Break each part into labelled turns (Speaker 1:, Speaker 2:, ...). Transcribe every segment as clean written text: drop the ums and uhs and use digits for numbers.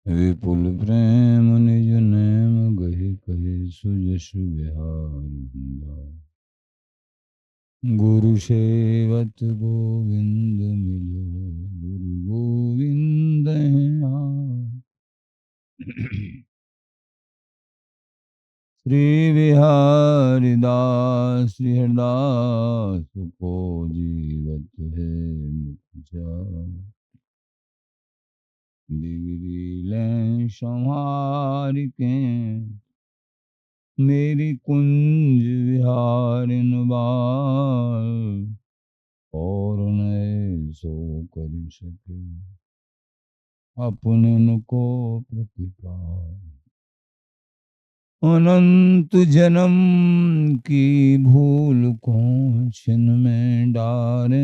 Speaker 1: विपुल प्रेम निज नैम गहि कहि सुजस बिहार। गुरु सेवत गोविंद मिलो गुरु गोविंद श्री बिहारी दास श्री हरदास को जीवत है मुख बिगड़ी लें संहार के मेरी कुंज विहारिन बाल और नए सो कर सके अपने को प्रतिपाल। अनंत जन्म की भूल को छिन में डारे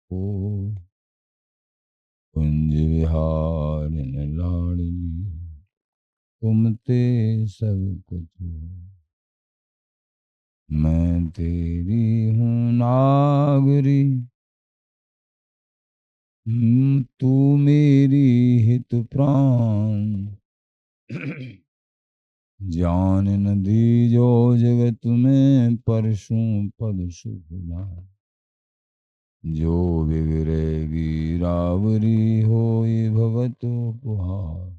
Speaker 1: को कुंज विहारिन लाड़ली तुम ते सब कुछ हो। मैं तेरी हूँ नागरी तू मेरी हित प्राण। जान न दीजो जगत में परसों पद सुखला जो बिगड़ेगी रावरी होई भवत उपहार।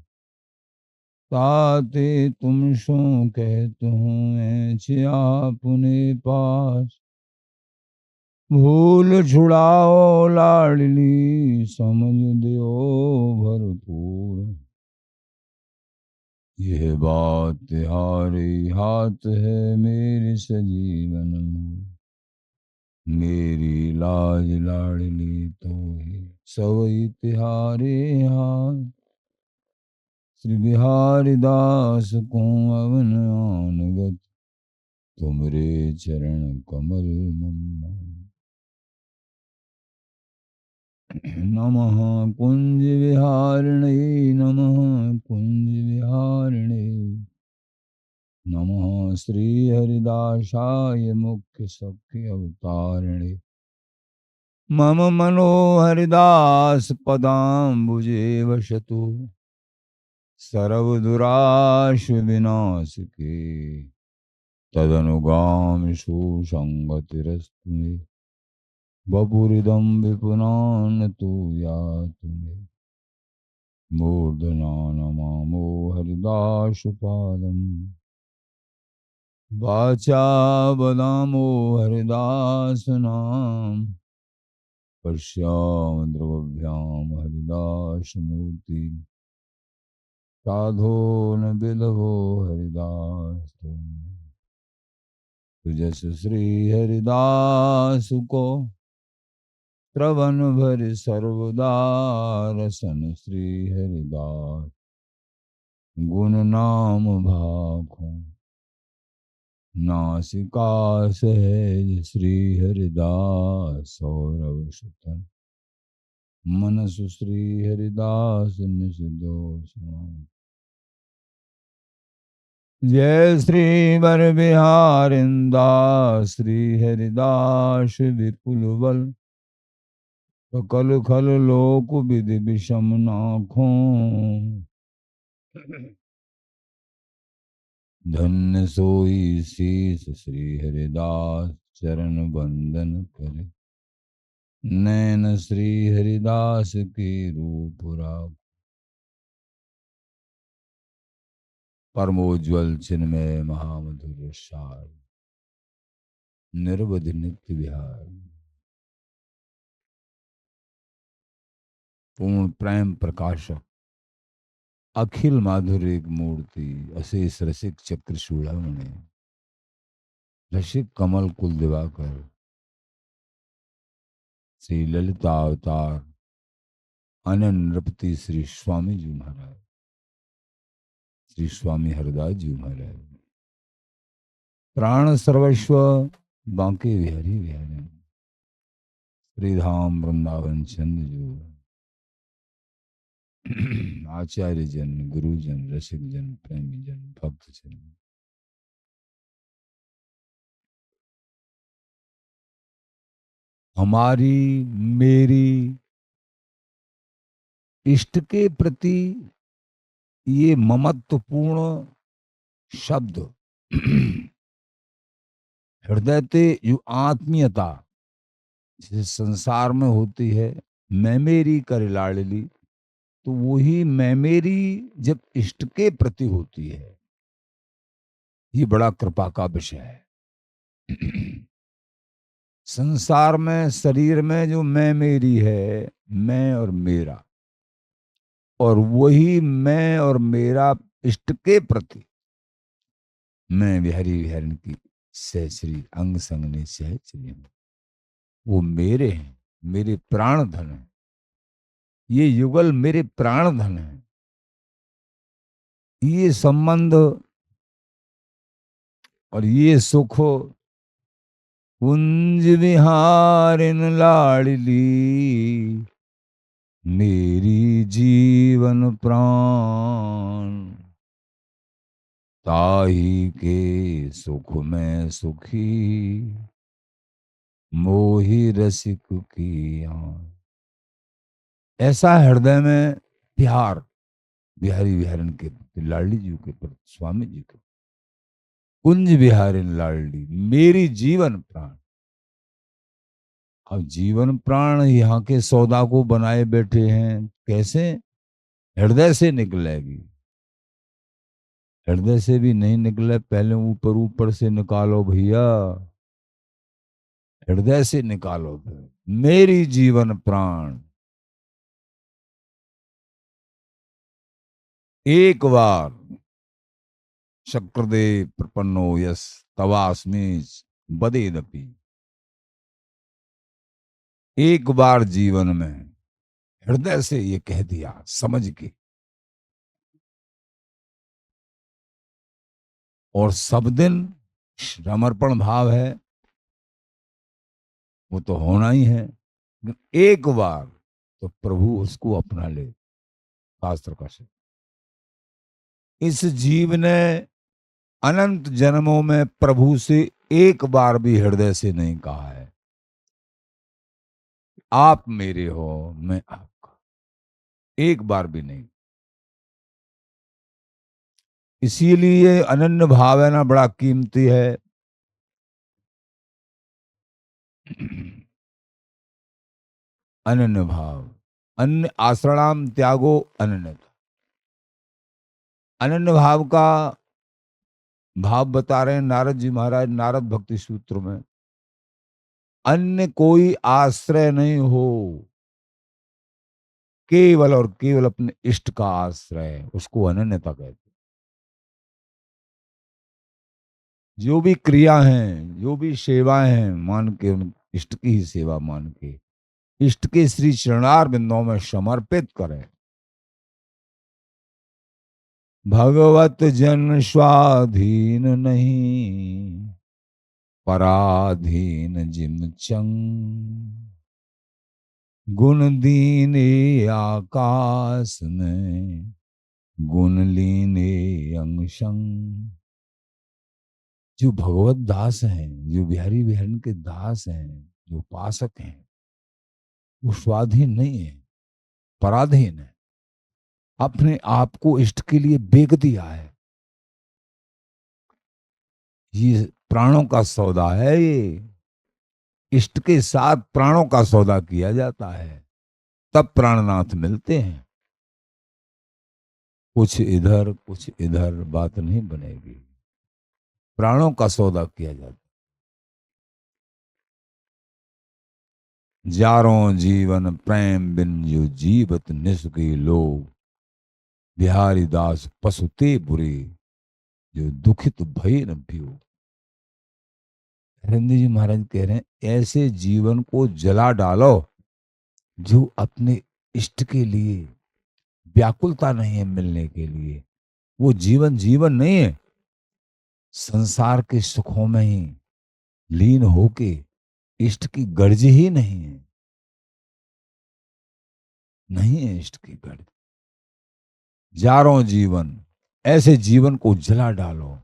Speaker 1: ताते तुम सो कहत हूँ ऐसे आपने पास भूल छुड़ाओ लाडली समझ दो भरपूर। यह बात तिहारे हाथ है मेरे सजीवन में मेरी लाज लाडली तो ही सवई तिहारे हाथ। श्री बिहारी दास को अवन आनगत तुमरे चरण कमल मम्मा। नमः कुंज विहारिणे नमः कुंज विहारिणे नमः श्री हरिदासाय मुख्य सख्य अवतारिणे। मम मनो हरिदास पदाम्बुजे वसतु सर्वदुराश विनाश के तदनुगाम सुसंगतिरस्तु मे। बपुरिदं विपुनान तु यातु मे मूर्धना नमामो हरिदासपादम्। वाचा वदामो हरिदास नाम पश्याम द्रवभ्याम हरिदास मूर्ति। साधो न विदभो हरिदास तुझस श्री हरिदास को श्रवण भर सर्वदा रसन श्री हरिदास गुण नाम भाखो नासिका सहज श्री हरिदास सौरव सुतन मनसु श्री हरिदास निज दोष। जय श्री वर बिहारिंदास श्री हरिदास विपुल बल सकल खल लोक विधि विषम नाखों। धन्य सोई शीस श्री हरिदास चरण वंदन करे नैन श्री हरिदास के रूप राग। परमोज्वल चिन्मय महामधुर सार निर्वधि नित्य विहार। पूर्ण प्रेम प्रकाशक अखिल माधुरिक मूर्ति अशेष रसिक चक्र चूड़ामणि रसिक कमल कुल दिवाकर श्री ललिता अवतार अनन्य नृपति श्री स्वामी जी महाराज श्री स्वामी हरदास जी महाराज। प्राण सर्वस्व बांके बिहारी बिहारी श्रीधाम वृंदावन चंद जो आचार्य जन गुरुजन रसिक जन प्रेमी जन भक्त जन। हमारी मेरी इष्ट के प्रति ये ममत्वपूर्ण शब्द हृदय ते जो आत्मीयता जिस संसार में होती है, मैं मेरी कर लाडली, तो वही मैं मेरी जब इष्ट के प्रति होती है, ये बड़ा कृपा का विषय है। संसार में, शरीर में जो मैं मेरी है, मैं और मेरा, और वही मैं और मेरा इष्ट के प्रति, मैं विहरी विहरण की सहचरी अंग संग ने सहचरी हूं, वो मेरे हैं, मेरे प्राण धन है, ये युगल मेरे प्राण धन है। ये संबंध और ये सुख कुंज विहारिन लाडली, मेरी जीवन प्राण, ताही के सुख में सुखी, मोहि रसिक की आन। ऐसा हृदय में प्यार बिहारी विहारन के प्रति, लाडली जी के प्रति, स्वामी जी के, कुंज विहारिन लाडली मेरी जीवन प्राण। अब जीवन प्राण यहाँ के सौदा को बनाए बैठे हैं, कैसे? हृदय से निकलेगी, हृदय से भी नहीं निकले, पहले ऊपर ऊपर से निकालो भैया, हृदय से निकालो। मेरी जीवन प्राण, एक बार शक्रदेव प्रपन्नो यस तवास्मीज बदेदपि, एक बार जीवन में हृदय से ये कह दिया समझ के, और सब दिन समर्पण भाव है, वो तो होना ही है, लेकिन एक बार तो प्रभु उसको अपना ले। शास्त्र का से इस जीव ने अनंत जन्मों में प्रभु से एक बार भी हृदय से नहीं कहा है आप मेरे हो मैं आपका, एक बार भी नहीं। इसीलिए अनन्य भाव है ना, बड़ा कीमती है। अनन्य भाव, अन्य आश्रणाम त्यागो अनन्यता। अनन्य भाव का भाव बता रहे हैं नारद जी महाराज, नारद भक्ति सूत्र में। अन्य कोई आश्रय नहीं हो, केवल और केवल अपने इष्ट का आश्रय, उसको अनन्यता कहते हैं। जो भी क्रिया हैं, जो भी सेवाएं हैं, मान के उन इष्ट की ही सेवा मान के इष्ट के श्री चरणार बिंदों में समर्पित करें। भगवत जन स्वाधीन नहीं, पराधीन जिम चंग, गुण दीने आकाश में, गुण लीने अंग संग। जो भगवत दास हैं, जो बिहारी बिहारन के दास हैं, जो उपासक हैं, वो स्वाधीन नहीं है, पराधीन है, अपने आप को इष्ट के लिए बेच दिया है। ये प्राणों का सौदा है, ये इष्ट के साथ प्राणों का सौदा किया जाता है, तब प्राणनाथ मिलते हैं। कुछ इधर कुछ इधर बात नहीं बनेगी, प्राणों का सौदा किया जाता। जारों जीवन प्रेम बिन जो जीवत निसुखी लोग, बिहारी दास पशुते बुरे, जो दुखित भय न पियो। हरिंद्र जी महाराज कह रहे हैं, ऐसे जीवन को जला डालो जो अपने इष्ट के लिए व्याकुलता नहीं है मिलने के लिए, वो जीवन जीवन नहीं है। संसार के सुखों में ही लीन होके इष्ट की गर्ज ही नहीं है, नहीं है इष्ट की गर्ज। जारो जीवन, ऐसे जीवन को जला डालो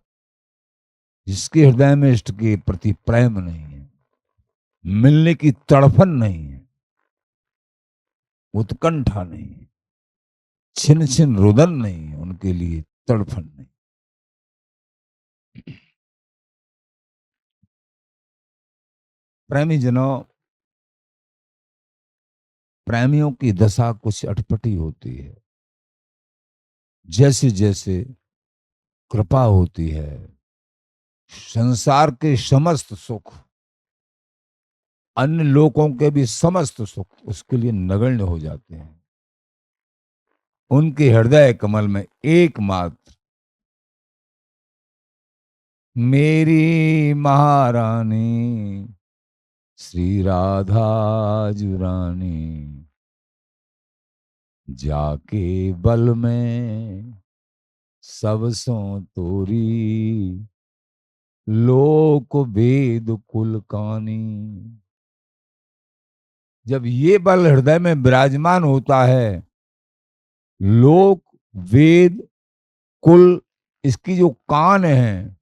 Speaker 1: जिसके हृदय में इष्ट के प्रति प्रेम नहीं है, मिलने की तड़फन नहीं है, उत्कंठा नहीं है, छिन छिन रुदन नहीं है, उन के लिए तड़फन नहीं। प्रेमी जनों, प्रेमियों की दशा कुछ अटपटी होती है। जैसे जैसे कृपा होती है, संसार के समस्त सुख, अन्य लोगों के भी समस्त सुख उसके लिए नगण्य हो जाते हैं। उनके हृदय कमल में एकमात्र मेरी महारानी श्री राधा जुरानी, जाके बल में सब सो तोरी, लोक वेद कुल कानी। जब ये बल हृदय में विराजमान होता है, लोक वेद कुल, इसकी जो कान है,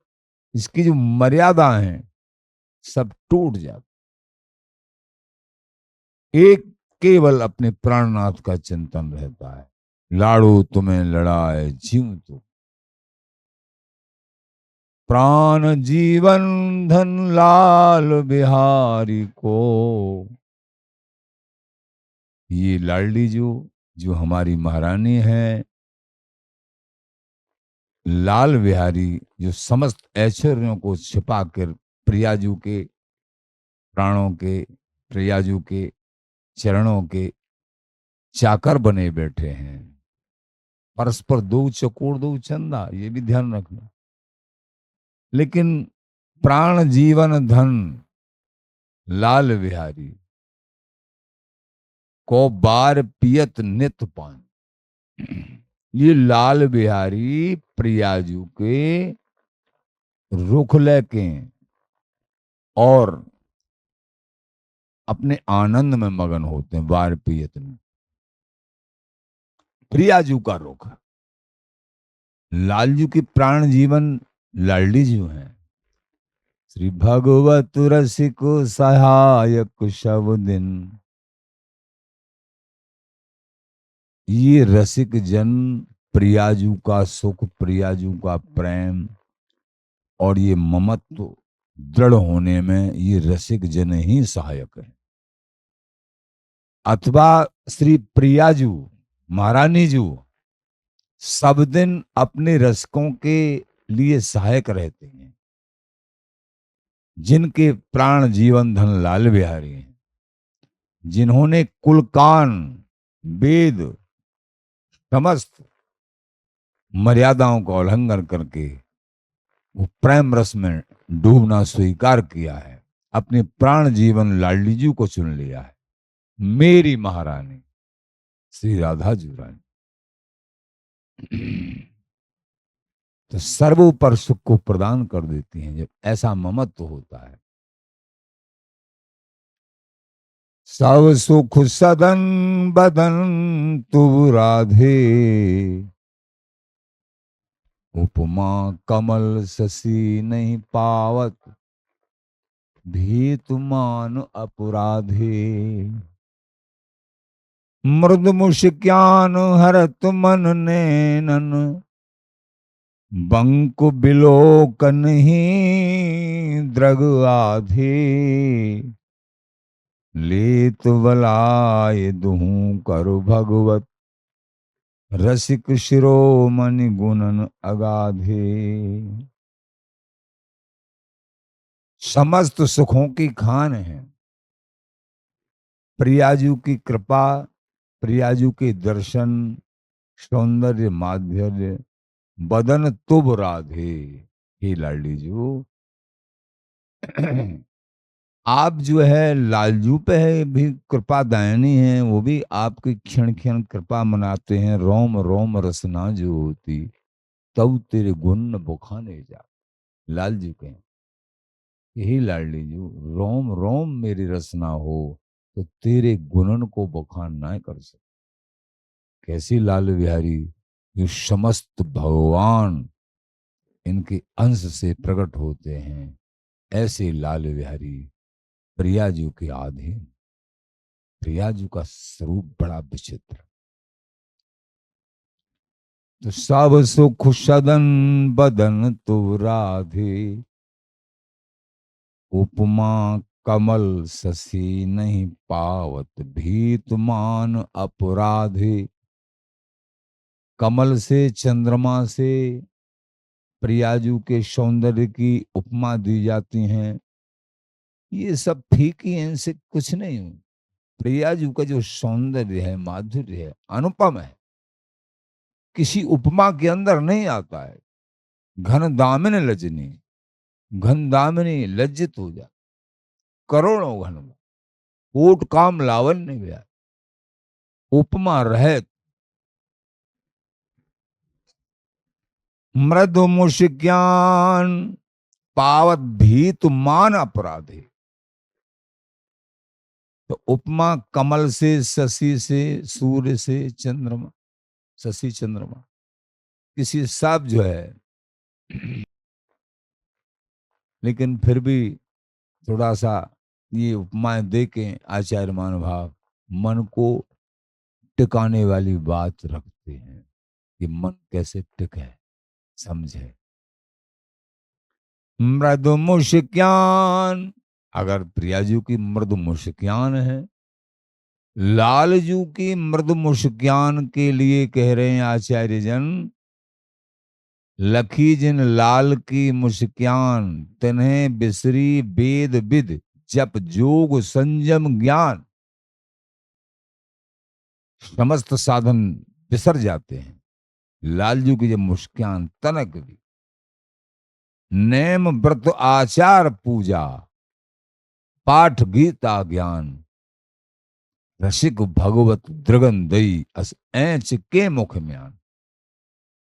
Speaker 1: इसकी जो मर्यादा है, सब टूट जाती। एक केवल अपने प्राणनाथ का चिंतन रहता है। लाड़ू तुम्हें लड़ाए जीव तो, प्राण जीवन धन लाल बिहारी को। ये लाडली जो हमारी महारानी है, लाल बिहारी जो समस्त ऐश्वर्यों को छिपाकर प्रियाजू के प्राणों के, प्रियाजू के चरणों के चाकर बने बैठे हैं। परस्पर दो चकोर दो चंदा, ये भी ध्यान रखना। लेकिन प्राण जीवन धन लाल बिहारी को बार पियत नित पान। ये लाल बिहारी प्रियाजू के रुख लेके और अपने आनंद में मगन होते हैं। बार पियत में प्रियाजू का रुख, लालजू की प्राण जीवन लाडली जी हैं। श्री भगवत रसिक सहायक शब दिन, ये रसिक जन प्रियाजू का सुख, प्रियाजू का प्रेम और ये ममत्व दृढ़ होने में ये रसिक जन ही सहायक है। अथवा श्री प्रियाजू महारानी जू सब दिन अपने रसिकों के लिए सहायक रहते हैं। जिनके प्राण जीवन धन लाल बिहारी हैं, जिन्होंने कुलकान वेद समस्त मर्यादाओं का उल्लंघन करके वो प्रेम रस में डूबना स्वीकार किया है, अपने प्राण जीवन लाडली जी को चुन लिया है। मेरी महारानी श्री राधा जुरानी तो सर्वोपर सुख को प्रदान कर देती हैं जब ऐसा ममत्व होता है। सब सुख सदन बदन तु राधे, उपमा कमल शशि नहीं पावत, भीत मान अपराधे। मृद मुष्क्यान हरत मन नैनन, बंकु बिलोकन ही द्रग आधे। लेत बलाय दुहू करु भगवत, रसिक शिरोमणि गुणन अगाधे। समस्त सुखों की खान है प्रियाजू की कृपा, प्रियाजू के दर्शन, सौंदर्य माधुर्य, बदन तुभ राधे। हे लाडली जू, आप जो है लालजू पे है भी कृपा दायनी है, वो भी आपकी क्षण क्षण कृपा मनाते हैं। रोम रोम रसना जो होती, तब तेरे गुण न बुखाने जा। लालजू कहें, यही लाडली जू, रोम रोम मेरी रसना हो तो तेरे गुणन को बखान ना कर सके। कैसी लाल बिहारी, जो समस्त भगवान इनके अंश से प्रकट होते हैं, ऐसे लाल बिहारी प्रियाजू के आधीन। प्रियाजू का स्वरूप बड़ा विचित्र। तो सब सुख सदन बदन तो राधे, उपमा कमल शशि नहीं पावत भीत मान अपराधे। कमल से, चंद्रमा से प्रियाजू के सौंदर्य की उपमा दी जाती हैं। ये सब फीकी हैं, इनसे कुछ नहीं हो। प्रियाजू का जो सौंदर्य है, माधुर्य है, अनुपम है, किसी उपमा के अंदर नहीं आता है। घन दामिन लजनी, घन दामिनी लज्जित हो जा, करोड़ों घन कोट काम लावण्य व्या, उपमा रहत मृदु मुष्ज्ञान पावत भीत मान अपराधे। तो उपमा कमल से, शशि से, सूर्य से, चंद्रमा, शशि चंद्रमा, किसी सब जो है। लेकिन फिर भी थोड़ा सा ये उपमाएं दे के आचार्य महानुभाव मन को टिकाने वाली बात रखते हैं कि मन कैसे टिके, समझे। मृदु मुस्कान, अगर प्रियाजू की मृदु मुस्कान है, लालजू की मृदु मुस्कान के लिए कह रहे हैं आचार्य जन, लखी जिन लाल की मुस्कान, तिन्हें बिसरी वेद विद जप जोग संयम ज्ञान। समस्त साधन बिसर जाते हैं। लालजू की जब मुस्कान तनक दी, नेम व्रत आचार पूजा, पाठ गीता ज्ञान, रसिक भगवत दृगन दई अस ऐच के मुख म्यान।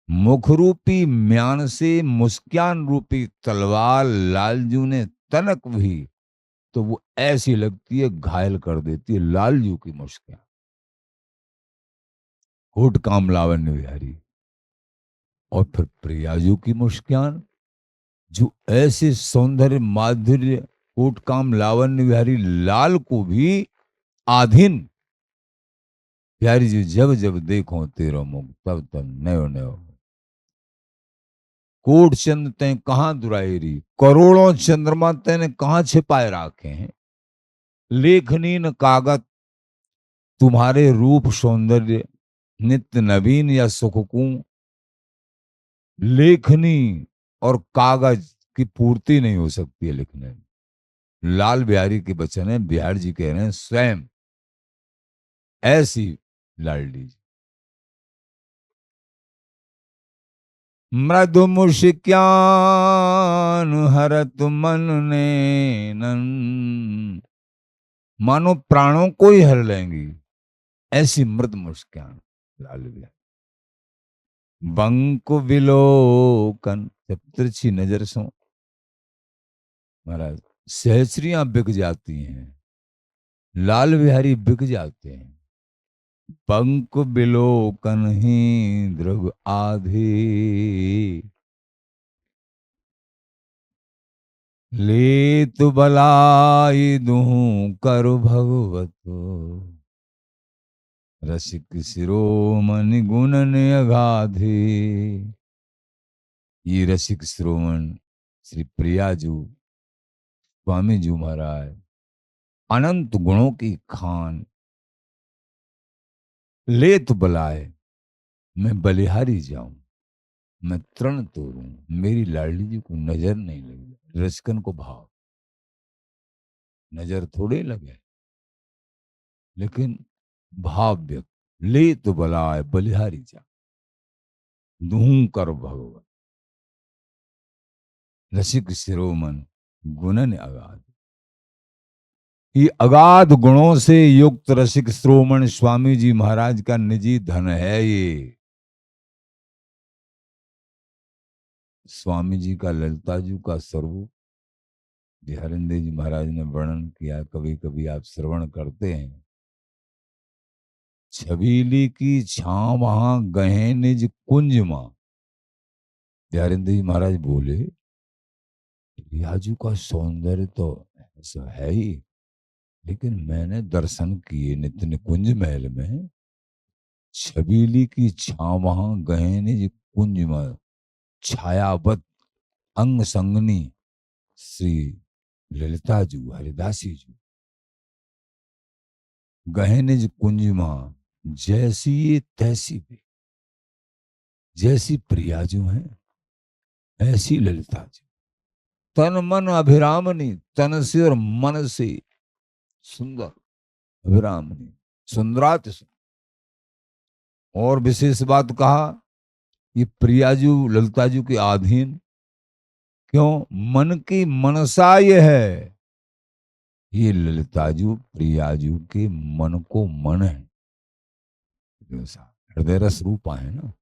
Speaker 1: मुख रूपी म्यान से मुस्कान रूपी तलवार लालजू ने तनक भी, तो वो ऐसी लगती है घायल कर देती है। लालजू की मुस्कान, होठ काम लावण्य विहारी। और फिर प्रियाजू की मुस्कान, जो ऐसे सौंदर्य माधुर्य कोट काम लावण्य विहारी लाल को भी आधीन। प्यारी जी, जब जब देखो तेरो मुख तब तब नयो नयो। कोट चंद ते कहां दुरायरी, करोड़ों चंद्रमा तेने कहां छिपाए रखे हैं। लेखनीन कागत, तुम्हारे रूप सौंदर्य नित्य नवीन या सुखकू। लेखनी और कागज की पूर्ति नहीं हो सकती है लिखने में। लाल बिहारी के बचन है, बिहार जी कह रहे हैं स्वयं ऐसी लाडली जी। मृदु मुस्कान हरत मन ने नन, मानो प्राणों को ही हर लेंगी, ऐसी मृदु मुस्कान लाल बिहारी। बंक विलोकन, जब तिरछी नजर सो महाराज सहस्रियां बिक जाती हैं, लाल बिहारी बिक जाते हैं। पंक बिलोकन ही दृग आधे, लेत बलाई दूं कर भगवत, रसिक शिरोमणि गुणन अगाधे। ये रसिक शिरोमण श्री प्रियाजू स्वामी जी महाराज अनंत गुणों की खान, लेत बलाए, मैं बलिहारी जाऊं, मैं तृण तोड़ूं, मेरी लाडली जी को नजर नहीं लगी। रसिकन को भाव, नजर थोड़े लगे, लेकिन भाव व्यक्त। ले तो बलाए बलिहारी जा, दूं कर भगवत, रसिक शिरोमन गुणन अगाध। ये अगाध गुणों से युक्त रसिक श्रोमण स्वामी जी महाराज का निजी धन है। ये स्वामी जी का, ललिता जी का स्वरूप बिहारिंदे जी महाराज ने वर्णन किया, कभी कभी आप श्रवण करते हैं। छबीली की छां वहां गहे निज कुंज मां। बिहारिंदे जी महाराज बोले, रियाजू का सौंदर्य तो ऐसा है ही, लेकिन मैंने दर्शन किए नित्य निकुंज महल में, छबीली की छावहाँ गहने जी कुंज में छायावत अंग संगनी श्री ललिता जू हरिदासी जू गहने जी कुंज में जैसी ये तैसी भी, जैसी प्रिया जू है ऐसी ललिता जी, तन मन अभिरामनी, तन से और मन से सुंदर, अभिरामनी सुंदराति सुंदर। और विशेष बात कहा, ये प्रियाजू ललिताजू के अधीन क्यों, मन की मनसा ये है, ये ललिताजू प्रियाजू के मन को मन है, हृदय रस रूपा है ना,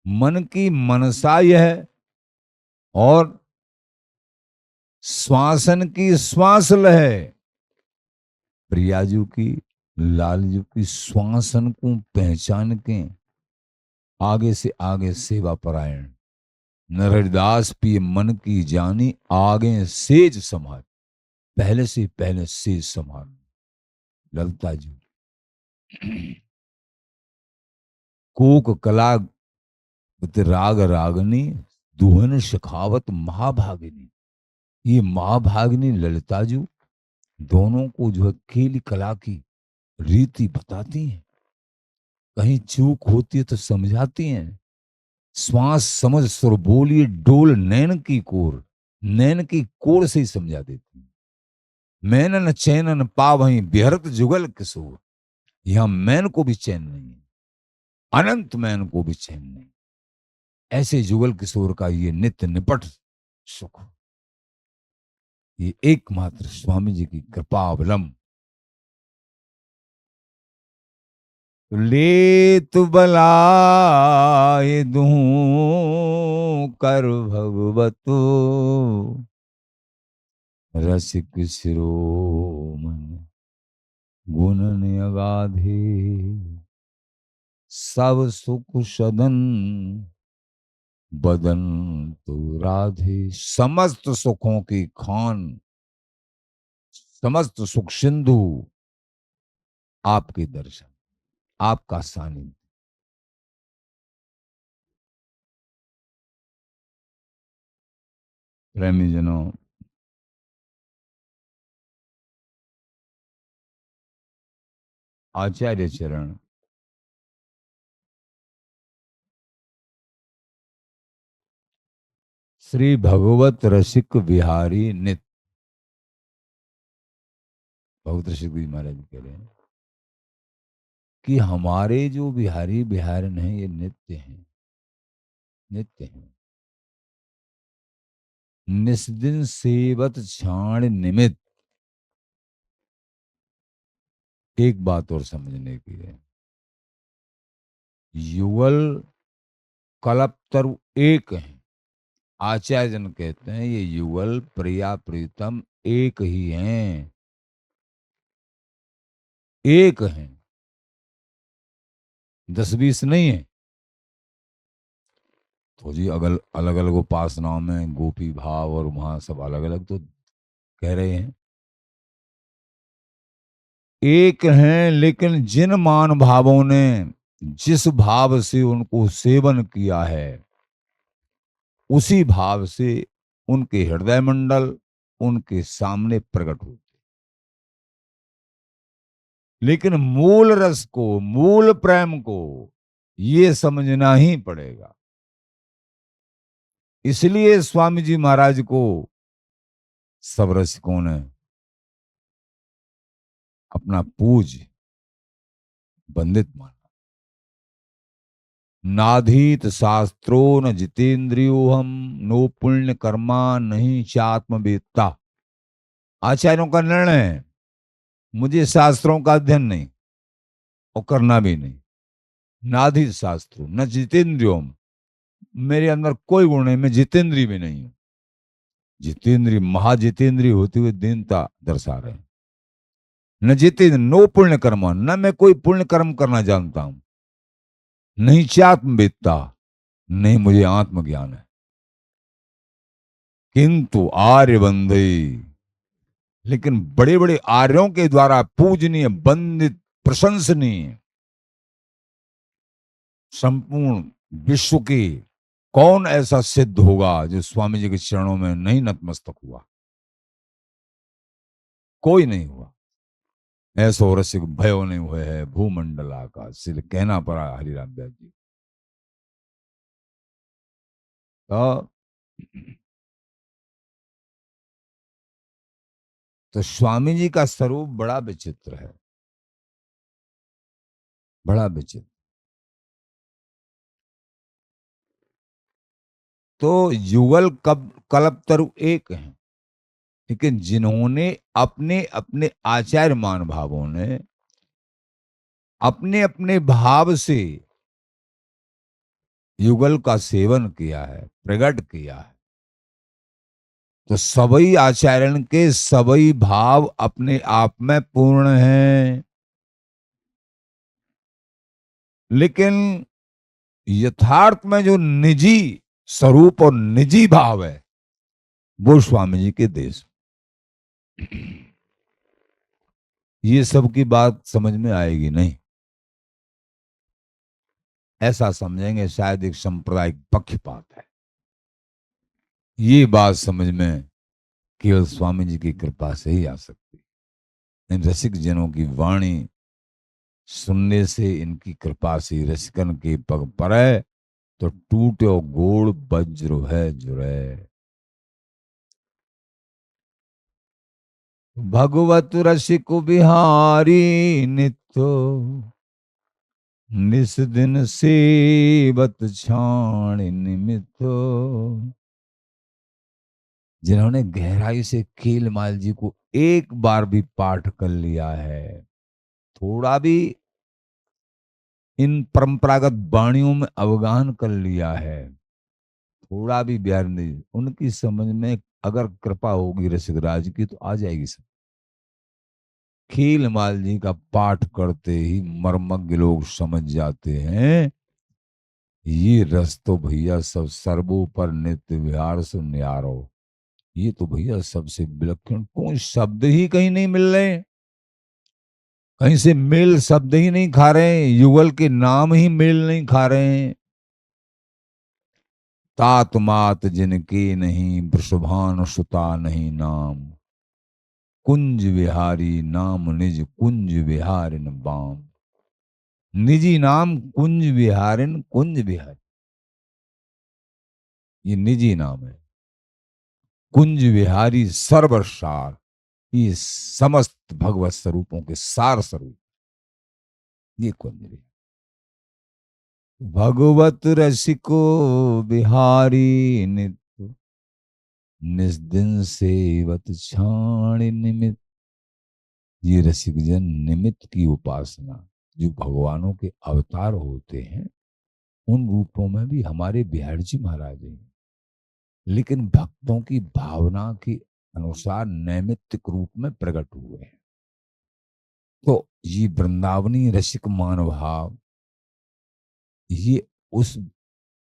Speaker 1: मन की मनसा यह है, और श्वासन की श्वास लय, प्रियाजू की लालजू की श्वासन को पहचान के आगे से आगे सेवा परायण, नरहरिदास पिए मन की जानी, आगे सेज संभाल, पहले से पहले सेज संभाल ललिता जी। कोक कला राग रागनी, दुहन शिखावत महाभागिनी, ये महाभागिनी ललिता जी दोनों को जो है खेल कला की रीति बताती हैं, कहीं चूक होती है तो समझाती हैं, श्वास समझ सुर बोलिए डोल नैन की कोर, नैन की कोर से ही समझा देती हैं। मैनन चैनन पावहीं बिहरत जुगल किशोर, यहां मैन को भी चैन नहीं है, अनंत मैन को भी चैन नहीं, ऐसे जुगल किशोर का ये नित्य निपट सुख, ये एकमात्र स्वामी जी की कृपा अवलंब। लेत बलाय दूं कर भगवतो, रसिक शिरोमणि गुणन अगाधे, सब सुख सदन बदन तो राधे। समस्त सुखों की खान, समस्त सुख सिंधु आपके दर्शन, आपका सानिध्य। प्रेमी जनों, आचार्य चरण श्री भगवत रसिक विहारी नित्य, भगवत रसिक जी महाराज कह रहे हैं कि हमारे जो बिहारी बिहारन हैं ये नित्य हैं, नित्य हैं। निस्दिन सेवत छाण निमित्त, एक बात और समझने की है, युगल कल्पतरु एक हैं। आचार्य जन कहते हैं ये युगल प्रिया प्रीतम एक ही हैं, एक हैं, 10-20 नहीं है। तो जी अलग अलग उपासनाओं में गोपी भाव और वहां सब अलग अलग तो कह रहे हैं, एक हैं, लेकिन जिन मान भावों ने जिस भाव से उनको सेवन किया है उसी भाव से उनके हृदय मंडल उनके सामने प्रकट होते, लेकिन मूल रस को, मूल प्रेम को ये समझना ही पड़ेगा। इसलिए स्वामी जी महाराज को सब रसिकों ने अपना पूज बंदित माना। नाधीत शास्त्रो न जितेंद्रियो हम, नो पुण्य कर्मा नहीं चात्मवेत्ता। आचार्यों का निर्णय है, मुझे शास्त्रों का अध्ययन नहीं और करना भी नहीं। नाधीत शास्त्रो न जितेंद्रियो, मेरे अंदर कोई गुण नहीं, मैं जितेंद्रिय भी नहीं हूं। जितेंद्रिय महाजितेंद्रिय होते हुए दीनता दर्शा रहे हैं। न जितेंद्र, नो पुण्य कर्म, न मैं कोई पुण्य कर्म करना जानता हूं, नहीं चात्मवेत्ता, नहीं मुझे आत्मज्ञान है। किंतु आर्य बंदे, लेकिन बड़े बड़े आर्यों के द्वारा पूजनीय, वंदित, प्रशंसनीय संपूर्ण विश्व की कौन ऐसा सिद्ध होगा जो स्वामी जी के चरणों में नहीं नतमस्तक हुआ? कोई नहीं हुआ। ऐसो रसिक भयो नहीं हुए है भूमंडल आकाश, इसलिए कहना पड़ा हरिराम व्यास जी। तो तो स्वामी जी का स्वरूप बड़ा विचित्र है, बड़ा विचित्र। तो युगल कब कल्पतरु एक हैं, लेकिन जिन्होंने अपने अपने आचार्य महानुभावों ने अपने अपने भाव से युगल का सेवन किया है, प्रकट किया है, तो सभी आचरण के सभी भाव अपने आप में पूर्ण हैं, लेकिन यथार्थ में जो निजी स्वरूप और निजी भाव है वो स्वामी जी के देश। ये सब की बात समझ में आएगी नहीं। ऐसा समझेंगे शायद एक सांप्रदायिक पक्षपात है। ये बात समझ में केवल स्वामी जी की कृपा से ही आ सकती। इन रसिक जनों की वाणी सुनने से, इनकी कृपा से रसिकन के पग पड़े तो टूटो गोड़ वज्र है जुरे। भगवत रसिक बिहारी नित्य निस दिन सेवत छाण निमित्त। जिन्होंने गहराई से खीलमाल जी को एक बार भी पाठ कर लिया है, थोड़ा भी इन परंपरागत वाणियों में अवगाहन कर लिया है, थोड़ा भी ब्याह नहीं, उनकी समझ में अगर कृपा होगी रसिकराज की तो आ जाएगी सब। खीलमाल जी का पाठ करते ही मर्मज्ञ लोग समझ जाते हैं ये रस तो भैया सब सर्वोपर नित्य विहार से न्यारो। ये तो भैया सबसे विलक्षण, कोई शब्द ही कहीं नहीं मिल रहे, कहीं से मेल शब्द ही नहीं खा रहे हैं, युगल के नाम ही मेल नहीं खा रहे हैं। तात मात जिनके नहीं वृषभान सुता नहीं नाम, कुंज विहारी नाम निज कुंज विहारिन बाम। निजी नाम कुंज विहारिन कुंज विहारी, ये निजी नाम है। कुंज विहारी सर्वसार, ये समस्त भगवत स्वरूपों के सार स्वरूप, ये कुंज विहारी। भगवत रसिको बिहारी नित्य निस्दिन सेवत छाण निमित्त। ये रसिक जन निमित्त की उपासना, जो भगवानों के अवतार होते हैं, उन रूपों में भी हमारे बिहार जी महाराज हैं, लेकिन भक्तों की भावना के अनुसार नैमित्तिक रूप में प्रकट हुए हैं। तो ये वृंदावनी रसिक मानभाव, ये उस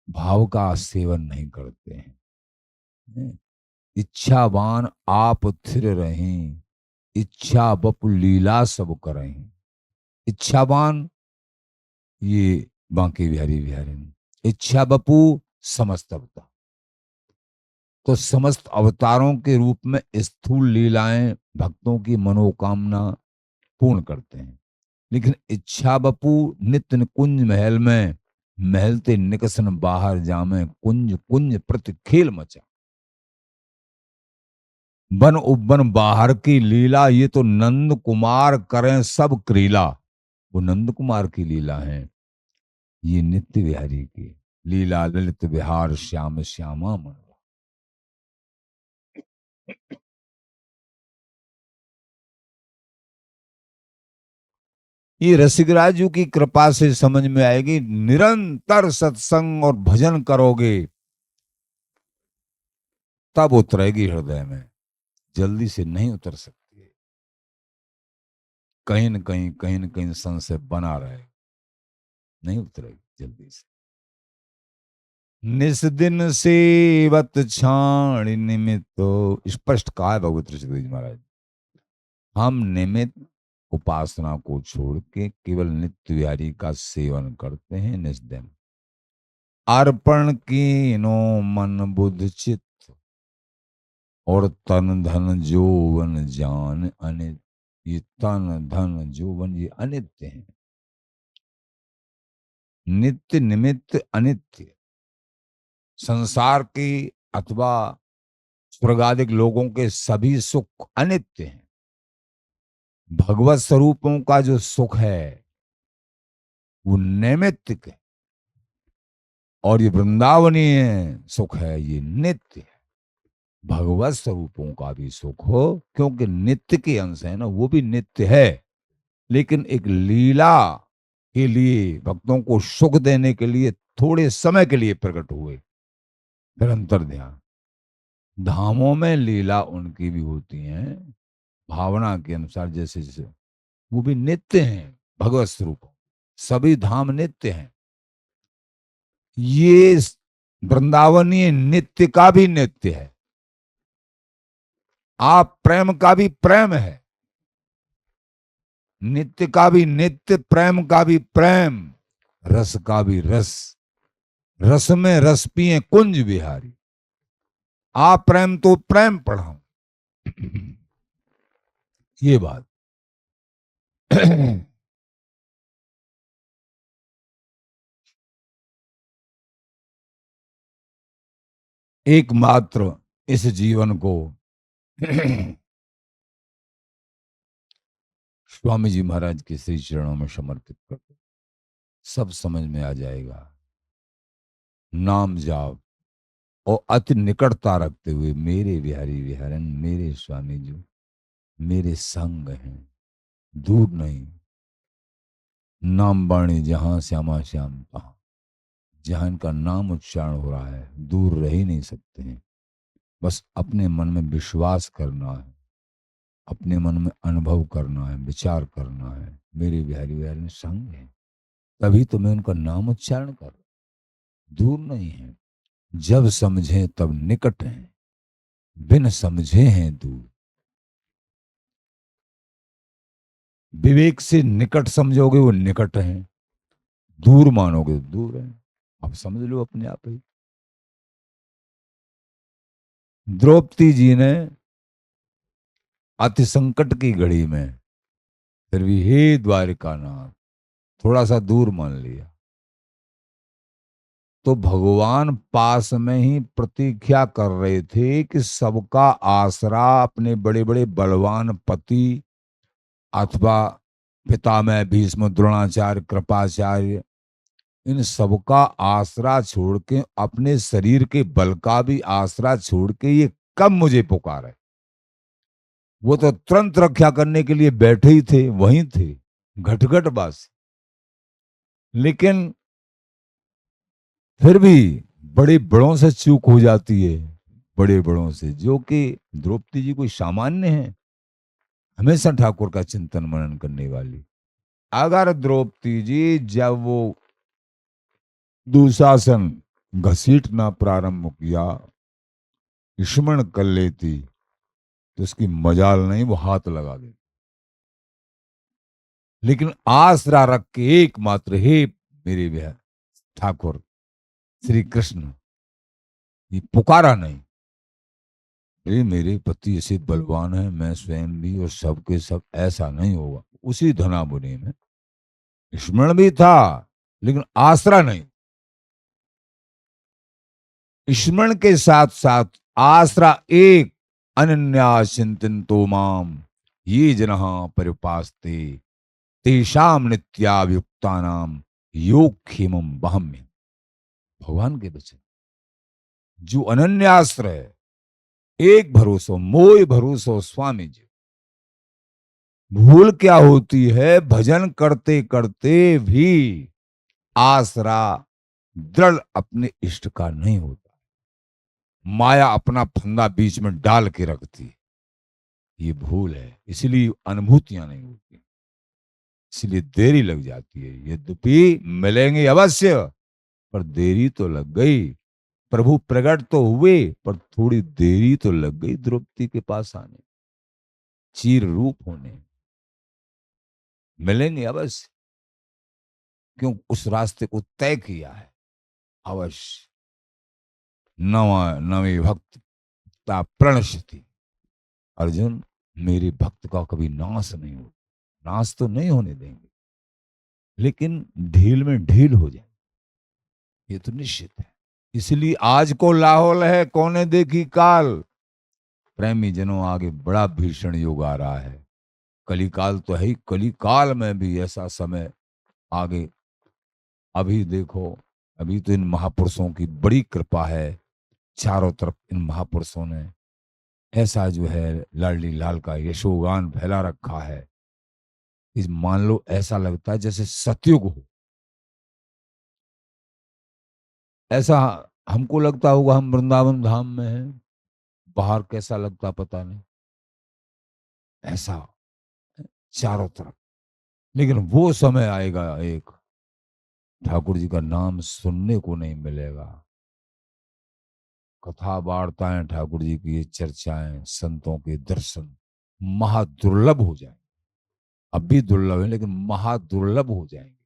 Speaker 1: भाव का सेवन नहीं करते हैं। इच्छावान आप थिर रहें, इच्छा बपु लीला सब करें। इच्छावान ये बांके बिहारी बिहारी, इच्छा बपू समस्त अवतार। तो समस्त अवतारों के रूप में स्थूल लीलाएं भक्तों की मनोकामना पूर्ण करते हैं, लेकिन इच्छा बपू नित्य निकुंज महल में महलते निकसन बाहर जामे, कुंज कुंज प्रति खेल मचा। बन उपवन बाहर की लीला, ये तो नंद कुमार करें सब क्रीला। वो नंद कुमार की लीला है, ये नित्य विहारी की लीला। ललित विहार श्याम श्यामा मन। ये रसिकराजू की कृपा से समझ में आएगी। निरंतर सत्संग और भजन करोगे तब उतरेगी हृदय में, जल्दी से नहीं उतर सकती है। कहीं न कहीं संशय बना रहे, नहीं उतरेगी जल्दी से। निस दिन सेवत छाण निमित्त, स्पष्ट कहा है भगवत ऋषि महाराज। हम निमित्त उपासना को छोड़ के केवल नित्य विहारी का सेवन करते हैं निस्दिन। अर्पण कीनो मन बुद्ध चित्त और तन धन जोवन जान अनित। ये तन धन जोवन ये अनित्य है। नित्य निमित्त अनित्य। संसार की अथवा स्वर्गादिक लोगों के सभी सुख अनित्य हैं। भगवत स्वरूपों का जो सुख है वो नैमित्तिक है, और ये वृंदावनीय सुख है ये नित्य है। भगवत स्वरूपों का भी सुख हो, क्योंकि नित्य के अंश है ना, वो भी नित्य है, लेकिन एक लीला के लिए भक्तों को सुख देने के लिए थोड़े समय के लिए प्रकट हुए। निरंतर ध्यान। धामों में लीला उनकी भी होती है भावना के अनुसार, जैसे जैसे वो भी नित्य हैं। भगवत स्वरूप सभी धाम नित्य हैं। ये वृंदावनीय नित्य का भी नित्य है। आप प्रेम का भी प्रेम है, नित्य का भी नित्य, प्रेम का भी प्रेम, रस का भी रस। रस में रस पिए कुंज बिहारी। आप प्रेम तो प्रेम पढ़ाओ। ये बात। एकमात्र इस जीवन को स्वामी जी महाराज के श्री चरणों में समर्पित कर दो, सब समझ में आ जाएगा। नाम जाप और अति निकटता रखते हुए मेरे बिहारी विहारन, मेरे स्वामी जी मेरे संग हैं, दूर नहीं। नाम बाणी जहां श्यामा श्याम तहां। जहां इनका नाम उच्चारण हो रहा है दूर रह ही नहीं सकते हैं। बस अपने मन में विश्वास करना है, अपने मन में अनुभव करना है, विचार करना है। मेरे बिहारी विहारन संग है, तभी तो मैं उनका नाम उच्चारण कर, दूर नहीं है। जब समझे तब निकट हैं, बिन समझे हैं दूर। विवेक से निकट समझोगे वो निकट हैं, दूर मानोगे तो दूर है। आप समझ लो अपने आप ही। द्रौपदी जी ने अति संकट की घड़ी में फिर भी हे द्वारिकानाथ थोड़ा सा दूर मान लिया, तो भगवान पास में ही प्रतीक्षा कर रहे थे कि सबका आसरा अपने बड़े बड़े बलवान पति अथवा पितामह भीष्म द्रोणाचार्य कृपाचार्य, इन सबका आसरा छोड़ के, अपने शरीर के बल का भी आसरा छोड़ के ये कब मुझे पुकारे। वो तो तुरंत रक्षा करने के लिए बैठे ही थे, वहीं थे घटघट बासी। लेकिन फिर भी बड़े बड़ों से चूक हो जाती है, बड़े बड़ों से, जो कि द्रौपदी जी कोई सामान्य है, हमेशा ठाकुर का चिंतन मनन करने वाली। अगर द्रौपदी जी जब वो दुशासन घसीटना प्रारंभ किया, स्मरण कर लेती, तो उसकी मजाल नहीं, वो हाथ लगा देती। लेकिन आसरा रख के एकमात्र हे मेरे बिहार ठाकुर श्री कृष्ण, ये पुकारा नहीं। अरे मेरे पति ऐसे बलवान है, मैं स्वयं भी और सबके सब, ऐसा नहीं होगा। उसी धना बुने में स्मरण भी था लेकिन आसरा नहीं। स्मरण के साथ साथ आसरा एक, अनन्या चिंतन्तो माम ये जनः परिपास्ते तेषाम नित्याभियुक्तानाम योगक्षेमम वहम्य। भगवान के वचन। जो अनन्याश्रय, एक भरोसा, मोय भरोसा स्वामी जी। भूल क्या होती है, भजन करते करते भी आसरा दृढ़ अपने इष्ट का नहीं होता। माया अपना फंदा बीच में डाल के रखती है, ये भूल है, इसलिए अनुभूतियां नहीं होती, इसलिए देरी लग जाती है। यद्यपि मिलेंगे अवश्य, पर देरी तो लग गई। प्रभु प्रकट तो हुए, पर थोड़ी देरी तो लग गई द्रौपदी के पास आने, चीर रूप होने। मिलेंगे अवश्य, क्यों उस रास्ते को तय किया है अवश्य। नवा नवी भक्ता प्रणश्यति। अर्जुन, मेरे भक्त का कभी नाश नहीं हो, नाश तो नहीं होने देंगे, लेकिन ढील में ढील हो जाए, ये तो निश्चित है। इसलिए आज को लाहौल है, कौने देखी काल। प्रेमी जनों, आगे बड़ा भीषण युग आ रहा है। कलिकाल तो है ही, कलिकाल में भी ऐसा समय आगे। अभी देखो, अभी तो इन महापुरुषों की बड़ी कृपा है, चारों तरफ इन महापुरुषों ने ऐसा जो है लाडली लाल का यशोगान फैला रखा है। इस मान लो ऐसा लगता है जैसे सतयुग हो। ऐसा हमको लगता होगा हम वृंदावन धाम में हैं, बाहर कैसा लगता पता नहीं, ऐसा चारों तरफ। लेकिन वो समय आएगा एक, ठाकुर जी का नाम सुनने को नहीं मिलेगा। कथा वार्ताएं, ठाकुर जी की ये चर्चाएं, संतों के दर्शन महादुर्लभ हो जाएंगे। अब भी दुर्लभ है, लेकिन महादुर्लभ हो जाएंगे,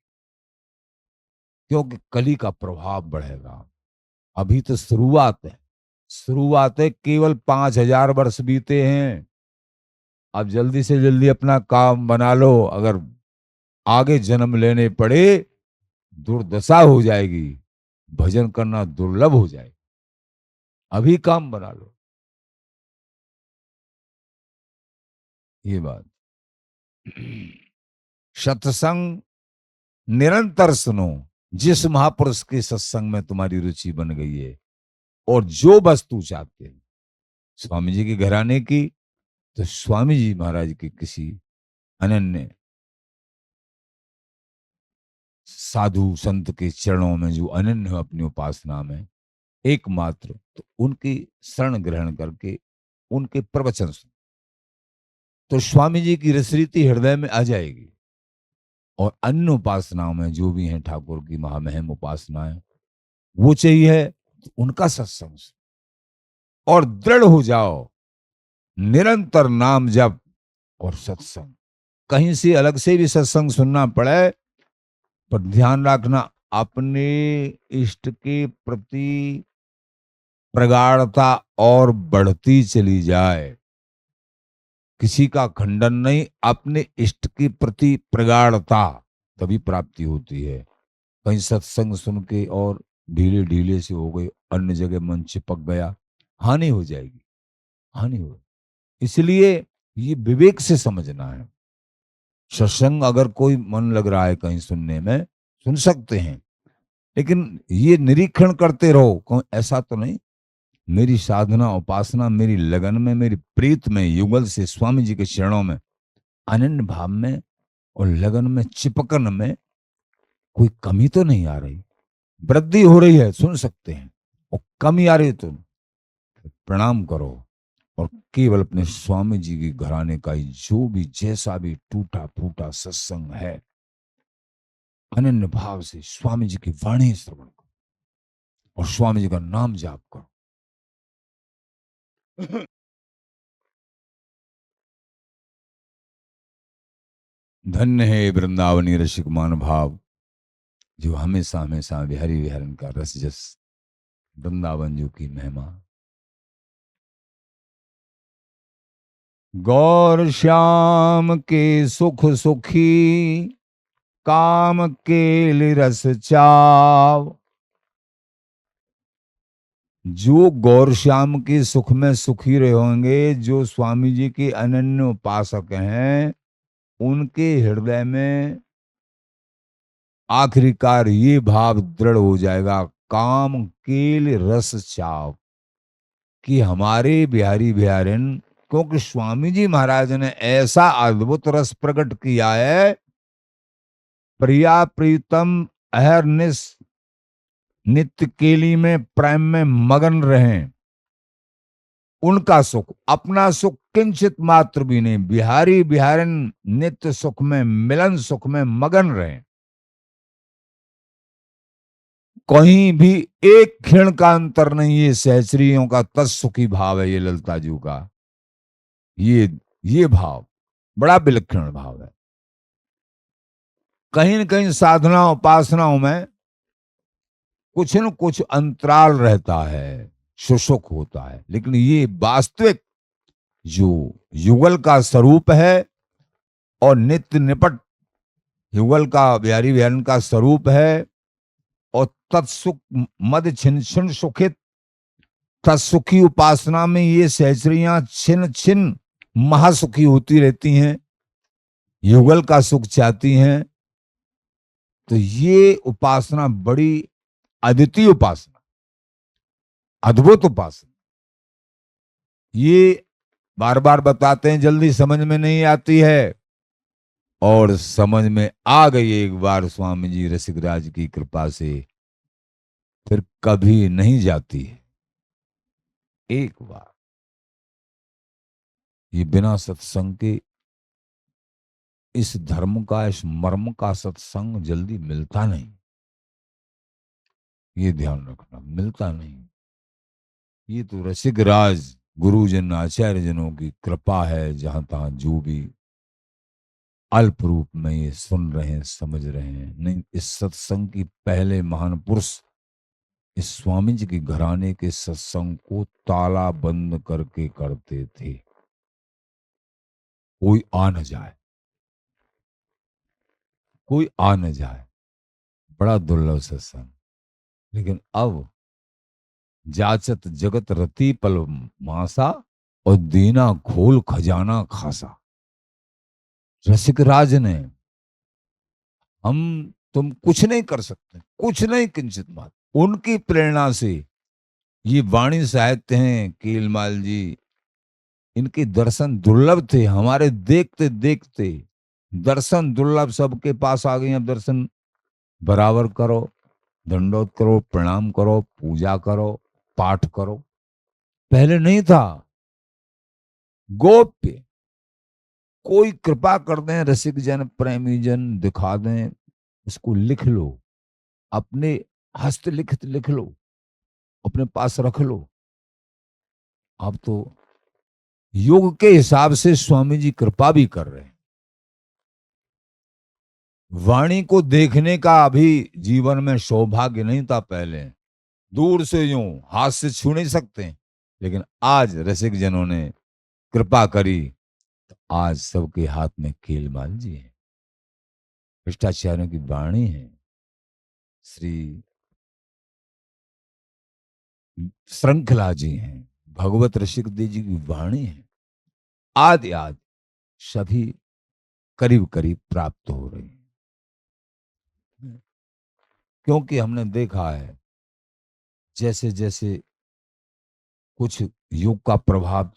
Speaker 1: क्योंकि कली का प्रभाव बढ़ेगा। अभी तो शुरुआत है, शुरुआत है, केवल 5,000 वर्ष बीते हैं। अब जल्दी से जल्दी अपना काम बना लो, अगर आगे जन्म लेने पड़े दुर्दशा हो जाएगी, भजन करना दुर्लभ हो जाएगा। अभी काम बना लो, ये बात। सत्संग निरंतर सुनो। जिस महापुरुष के सत्संग में तुम्हारी रुचि बन गई है और जो वस्तु चाहते हैं स्वामी जी के घराने की, तो स्वामी जी महाराज के किसी अनन्य साधु संत के चरणों में जो अनन्य हो अपनी उपासना में एकमात्र, तो उनकी शरण ग्रहण करके उनके प्रवचन सुन, तो स्वामी जी की रसरीति हृदय में आ जाएगी। और अन्य उपासनाओं में जो भी हैं ठाकुर की महामहिम उपासनाएं, वो चाहिए तो उनका सत्संग सुनो। और दृढ़ हो जाओ, निरंतर नाम जप और सत्संग। कहीं से अलग से भी सत्संग सुनना पड़े, पर ध्यान रखना अपने इष्ट के प्रति प्रगाढ़ता और बढ़ती चली जाए। किसी का खंडन नहीं, अपने इष्ट के प्रति प्रगाढ़ता, तभी प्राप्ति होती है। कहीं सत्संग सुन के और ढीले ढीले से हो गए, अन्य जगह मन चिपक गया, हानि हो जाएगी, हानि हो। इसलिए ये विवेक से समझना है। सत्संग अगर कोई मन लग रहा है कहीं सुनने में, सुन सकते हैं, लेकिन ये निरीक्षण करते रहो, ऐसा तो नहीं मेरी साधना उपासना मेरी लगन में, मेरी प्रीत में, युगल से स्वामी जी के चरणों में अनन्य भाव में और लगन में चिपकन में कोई कमी तो नहीं आ रही। वृद्धि हो रही है, सुन सकते हैं, और कमी आ रही है तो प्रणाम करो और केवल अपने स्वामी जी के घराने का ही जो भी जैसा भी टूटा फूटा सत्संग है, अनन्य भाव से स्वामी जी की वाणी श्रवण करो और स्वामी जी का नाम जाप करो। धन्य है वृंदावनी रसिक मान भाव, जो हमेशा हमेशा बिहारी विहरण का रस जस वृंदावन जो की महिमा। गौर श्याम के सुख सुखी, काम के रस चाव। जो गौर श्याम के सुख में सुखी रहे होंगे, जो स्वामी जी के अनन्य उपासक हैं, उनके हृदय में आखिरकार ये भाव दृढ़ हो जाएगा, काम केल रस चाव, कि हमारे बिहारी बिहारिन, क्योंकि स्वामी जी महाराज ने ऐसा अद्भुत रस प्रकट किया है, प्रिया प्रीतम अहरनिश नित्य केली में प्रेम में मगन रहें। उनका सुख, अपना सुख किंचित मात्र भी नहीं, बिहारी बिहारिन नित्य सुख में, मिलन सुख में मगन रहें। कहीं भी एक क्षण का अंतर नहीं। ये सहचरियों का तत्सुखी भाव है, ये ललिता जी का ये भाव बड़ा विलक्षण भाव है। कहीं न कहीं साधना उपासनाओं में कुछ न कुछ अंतराल रहता है, शुशुक होता है, लेकिन ये वास्तविक जो युगल का स्वरूप है और नित्य निपट युगल का बिहारी विहारन का स्वरूप है और तत्सुख मद छिन छिन सुखित तत्सुखी उपासना में ये सहचरियां छिन छिन महासुखी होती रहती हैं, युगल का सुख चाहती हैं। तो ये उपासना बड़ी अद्वितीय उपासना, अद्भुत उपासना, ये बार बार बताते हैं, जल्दी समझ में नहीं आती है और समझ में आ गई एक बार स्वामी जी रसिकराज की कृपा से, फिर कभी नहीं जाती है। एक बार ये बिना सत्संग के इस धर्म का, इस मर्म का सत्संग जल्दी मिलता नहीं, ये ध्यान रखना, मिलता नहीं। ये तो रसिकराज गुरुजन आचार्य जनों की कृपा है, जहां तहां जो भी अल्प रूप में ये सुन रहे हैं, समझ रहे हैं। नहीं, इस सत्संग की पहले महान पुरुष इस स्वामी जी के घराने के सत्संग को ताला बंद करके करते थे, कोई आ न जाए, कोई आ न जाए। बड़ा दुर्लभ सत्संग। लेकिन अब जाचत जगत रति पल मासा और दीना खोल खजाना खासा। रसिकराज ने, हम तुम कुछ नहीं कर सकते, कुछ नहीं किंचित मात्र, उनकी प्रेरणा से ये वाणी साहित्य हैं कीलमाल जी, इनके दर्शन दुर्लभ थे। हमारे देखते देखते दर्शन दुर्लभ, सबके पास आ गए। अब दर्शन बराबर करो, दंडोत करो, प्रणाम करो, पूजा करो, पाठ करो। पहले नहीं था। गोप्य कोई कृपा कर दें, रसिक जन प्रेमी जन दिखा दें, इसको लिख लो, अपने हस्तलिखित लिख लो, अपने पास रख लो। अब तो युग के हिसाब से स्वामी जी कृपा भी कर रहे हैं। वाणी को देखने का अभी जीवन में सौभाग्य नहीं था पहले, दूर से यूं हाथ से छू नहीं सकते, लेकिन आज रसिक जनों ने कृपा करी, तो आज सबके हाथ में कीलमाल जी है, भ्रष्टाचार्यों की वाणी है, श्री श्रृंखला जी हैं, भगवत ऋषिक देव जी की वाणी है, आदि आदि सभी करीब करीब प्राप्त हो रही है। क्योंकि हमने देखा है जैसे जैसे कुछ युग का प्रभाव,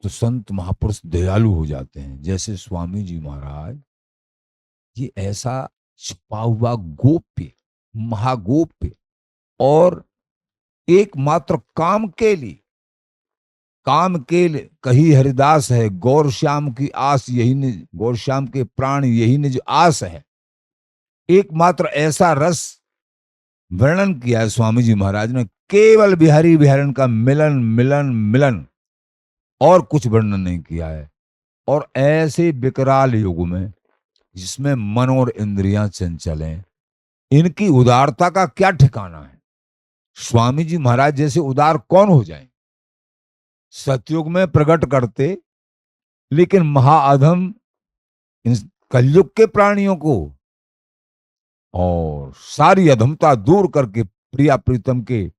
Speaker 1: तो संत महापुरुष दयालु हो जाते हैं। जैसे स्वामी जी महाराज, ये ऐसा छुपा हुआ गोप्य, महागोप्य और एकमात्र काम के लिए, काम के लिए कही हरिदास है, गौर श्याम की आस यही निज, गौर श्याम के प्राण यही निज आस है। एकमात्र ऐसा रस वर्णन किया है स्वामी जी महाराज ने, केवल बिहारी बिहारन का मिलन मिलन मिलन, और कुछ वर्णन नहीं किया है। और ऐसे विकराल युग में जिसमें मन और इंद्रियां चंचल हैं, इनकी उदारता का क्या ठिकाना है। स्वामी जी महाराज जैसे उदार कौन हो जाए। सतयुग में प्रकट करते, लेकिन महाअधम इन कलयुग के प्राणियों को और सारी अधमता दूर करके प्रिया प्रीतम के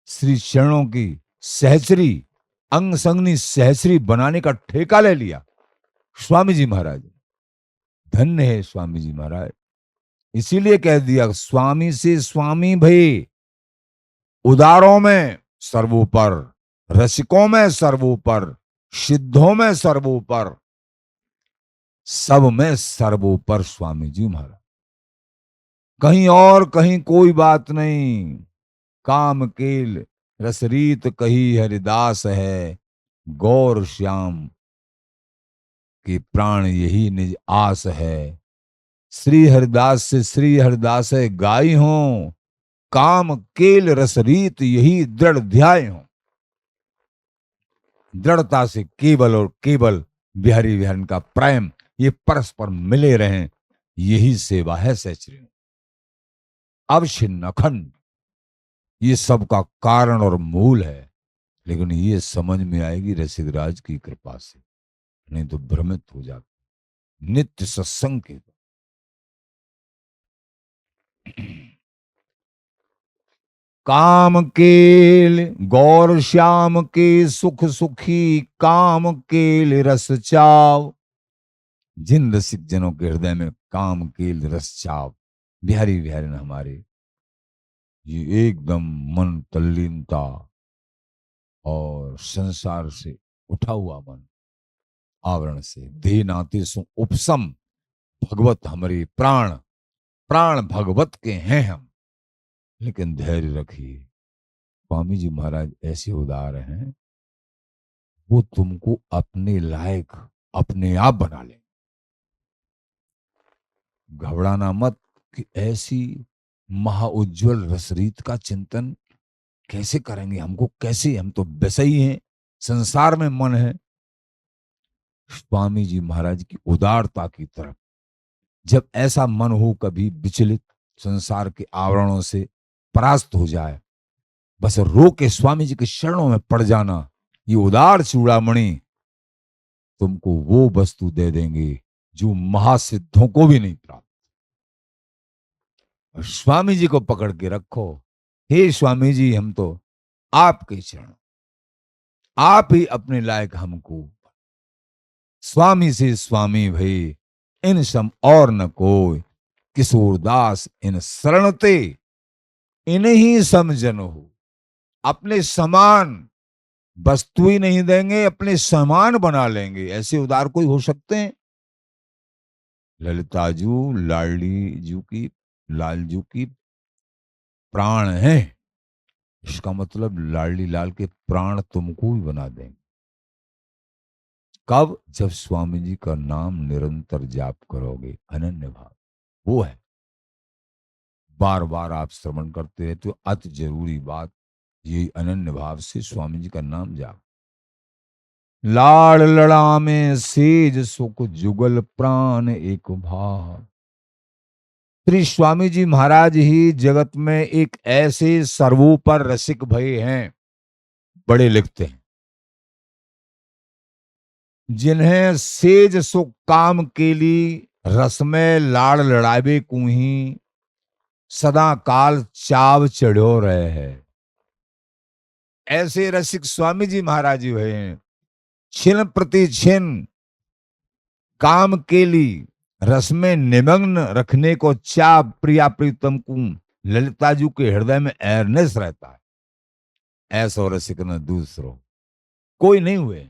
Speaker 1: श्री चरणों की सहचरी, अंग संगनी सहचरी बनाने का ठेका ले लिया स्वामी जी महाराज। धन्य है स्वामी जी महाराज। इसीलिए कह दिया, स्वामी से स्वामी भई, उदारों में सर्वोपर, रसिकों में सर्वोपर, सिद्धों में सर्वोपर, सब में सर्वोपर स्वामी जी महाराज। कहीं और कहीं कोई बात नहीं। काम केल रसरीत कही हरिदास है, गौर श्याम के प्राण यही निज आस है। श्री हरिदास से श्री हरिदास है गाई हो, काम केल रसरीत यही दृढ़ ध्याय हो। दृढ़ता से केवल और केवल बिहारी विहारन का प्रेम, ये परस्पर मिले रहें, यही सेवा है सहचर्य। अवश्य अखंड ये सब का कारण और मूल है, लेकिन ये समझ में आएगी रसिकराज की कृपा से, नहीं तो भ्रमित हो जाते नित्य सत्संग के। काम केल गौर श्याम के सुख सुखी, काम केल रस चाव। जिन रसिक जनों के हृदय में काम केल रस चाव, बिहारी बिहारी ने हमारे ये एकदम मन तल्लीनता और संसार से उठा हुआ मन, आवरण से देह नाते सो उपसम, भगवत हमारे प्राण, प्राण भगवत के हैं हम। लेकिन धैर्य रखिए, स्वामी जी महाराज ऐसे उदार हैं, वो तुमको अपने लायक अपने आप बना ले। घबराना मत कि ऐसी महाउज्ज्वल रसरीत का चिंतन कैसे करेंगे, हमको कैसे, हम तो वैसे ही हैं, संसार में मन है। स्वामी जी महाराज की उदारता की तरफ जब ऐसा मन हो कभी विचलित, संसार के आवरणों से परास्त हो जाए, बस रो के स्वामी जी के शरणों में पड़ जाना। ये उदार चूड़ामणि तुमको वो वस्तु दे देंगे जो महासिद्धों को भी नहीं प्राप्त। और स्वामी जी को पकड़ के रखो, हे स्वामी जी हम तो आपके चरण, आप ही अपने लायक हमको, स्वामी से स्वामी भई इन सम और न कोई, किशोरदास इन शरणते इन्हीं समझन हो। अपने समान वस्तु ही नहीं देंगे, अपने समान बना लेंगे। ऐसे उदार कोई हो सकते हैं? ललिताजू लाडली जू की, लालजू की प्राण है, इसका मतलब लाडली लाल के प्राण तुमको भी बना देंगे। कब? जब स्वामी जी का नाम निरंतर जाप करोगे, अनन्य भाव वो है। बार बार आप श्रवण करते रहते हो, अति जरूरी बात ये अनन्य भाव से स्वामी जी का नाम जाप। लाड़ लड़ा में सेज सुख जुगल प्राण एक भाव। श्री स्वामी जी महाराज ही जगत में एक ऐसे सर्वोपर रसिक भय हैं, बड़े लिखते हैं, जिन्हें सेज सुख काम के लिए रस में लाड़ लड़ावे को ही सदा काल चाव चढ़ो रहे हैं। ऐसे रसिक स्वामी जी महाराज जी हैं, छिन प्रति छिन काम के लिए रस में निमग्न रखने को चा प्रिया प्रीतम को ललिता जी के हृदय में एयरनेस रहता है। ऐसा रसिक न दूसरो कोई नहीं हुए।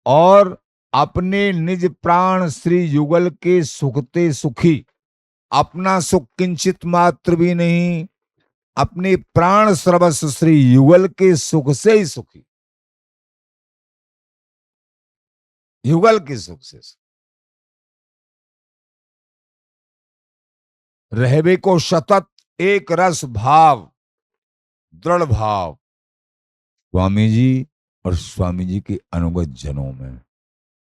Speaker 1: और अपने निज प्राण श्री युगल के सुखते सुखी, अपना सुख किंचित मात्र भी नहीं, अपने प्राण सर्वस्व श्री युगल के सुख से ही सुखी, युगल के सुख से रहबे को सतत एक रस भाव, दृढ़ भाव स्वामी जी और स्वामी जी के अनुगत जनों में।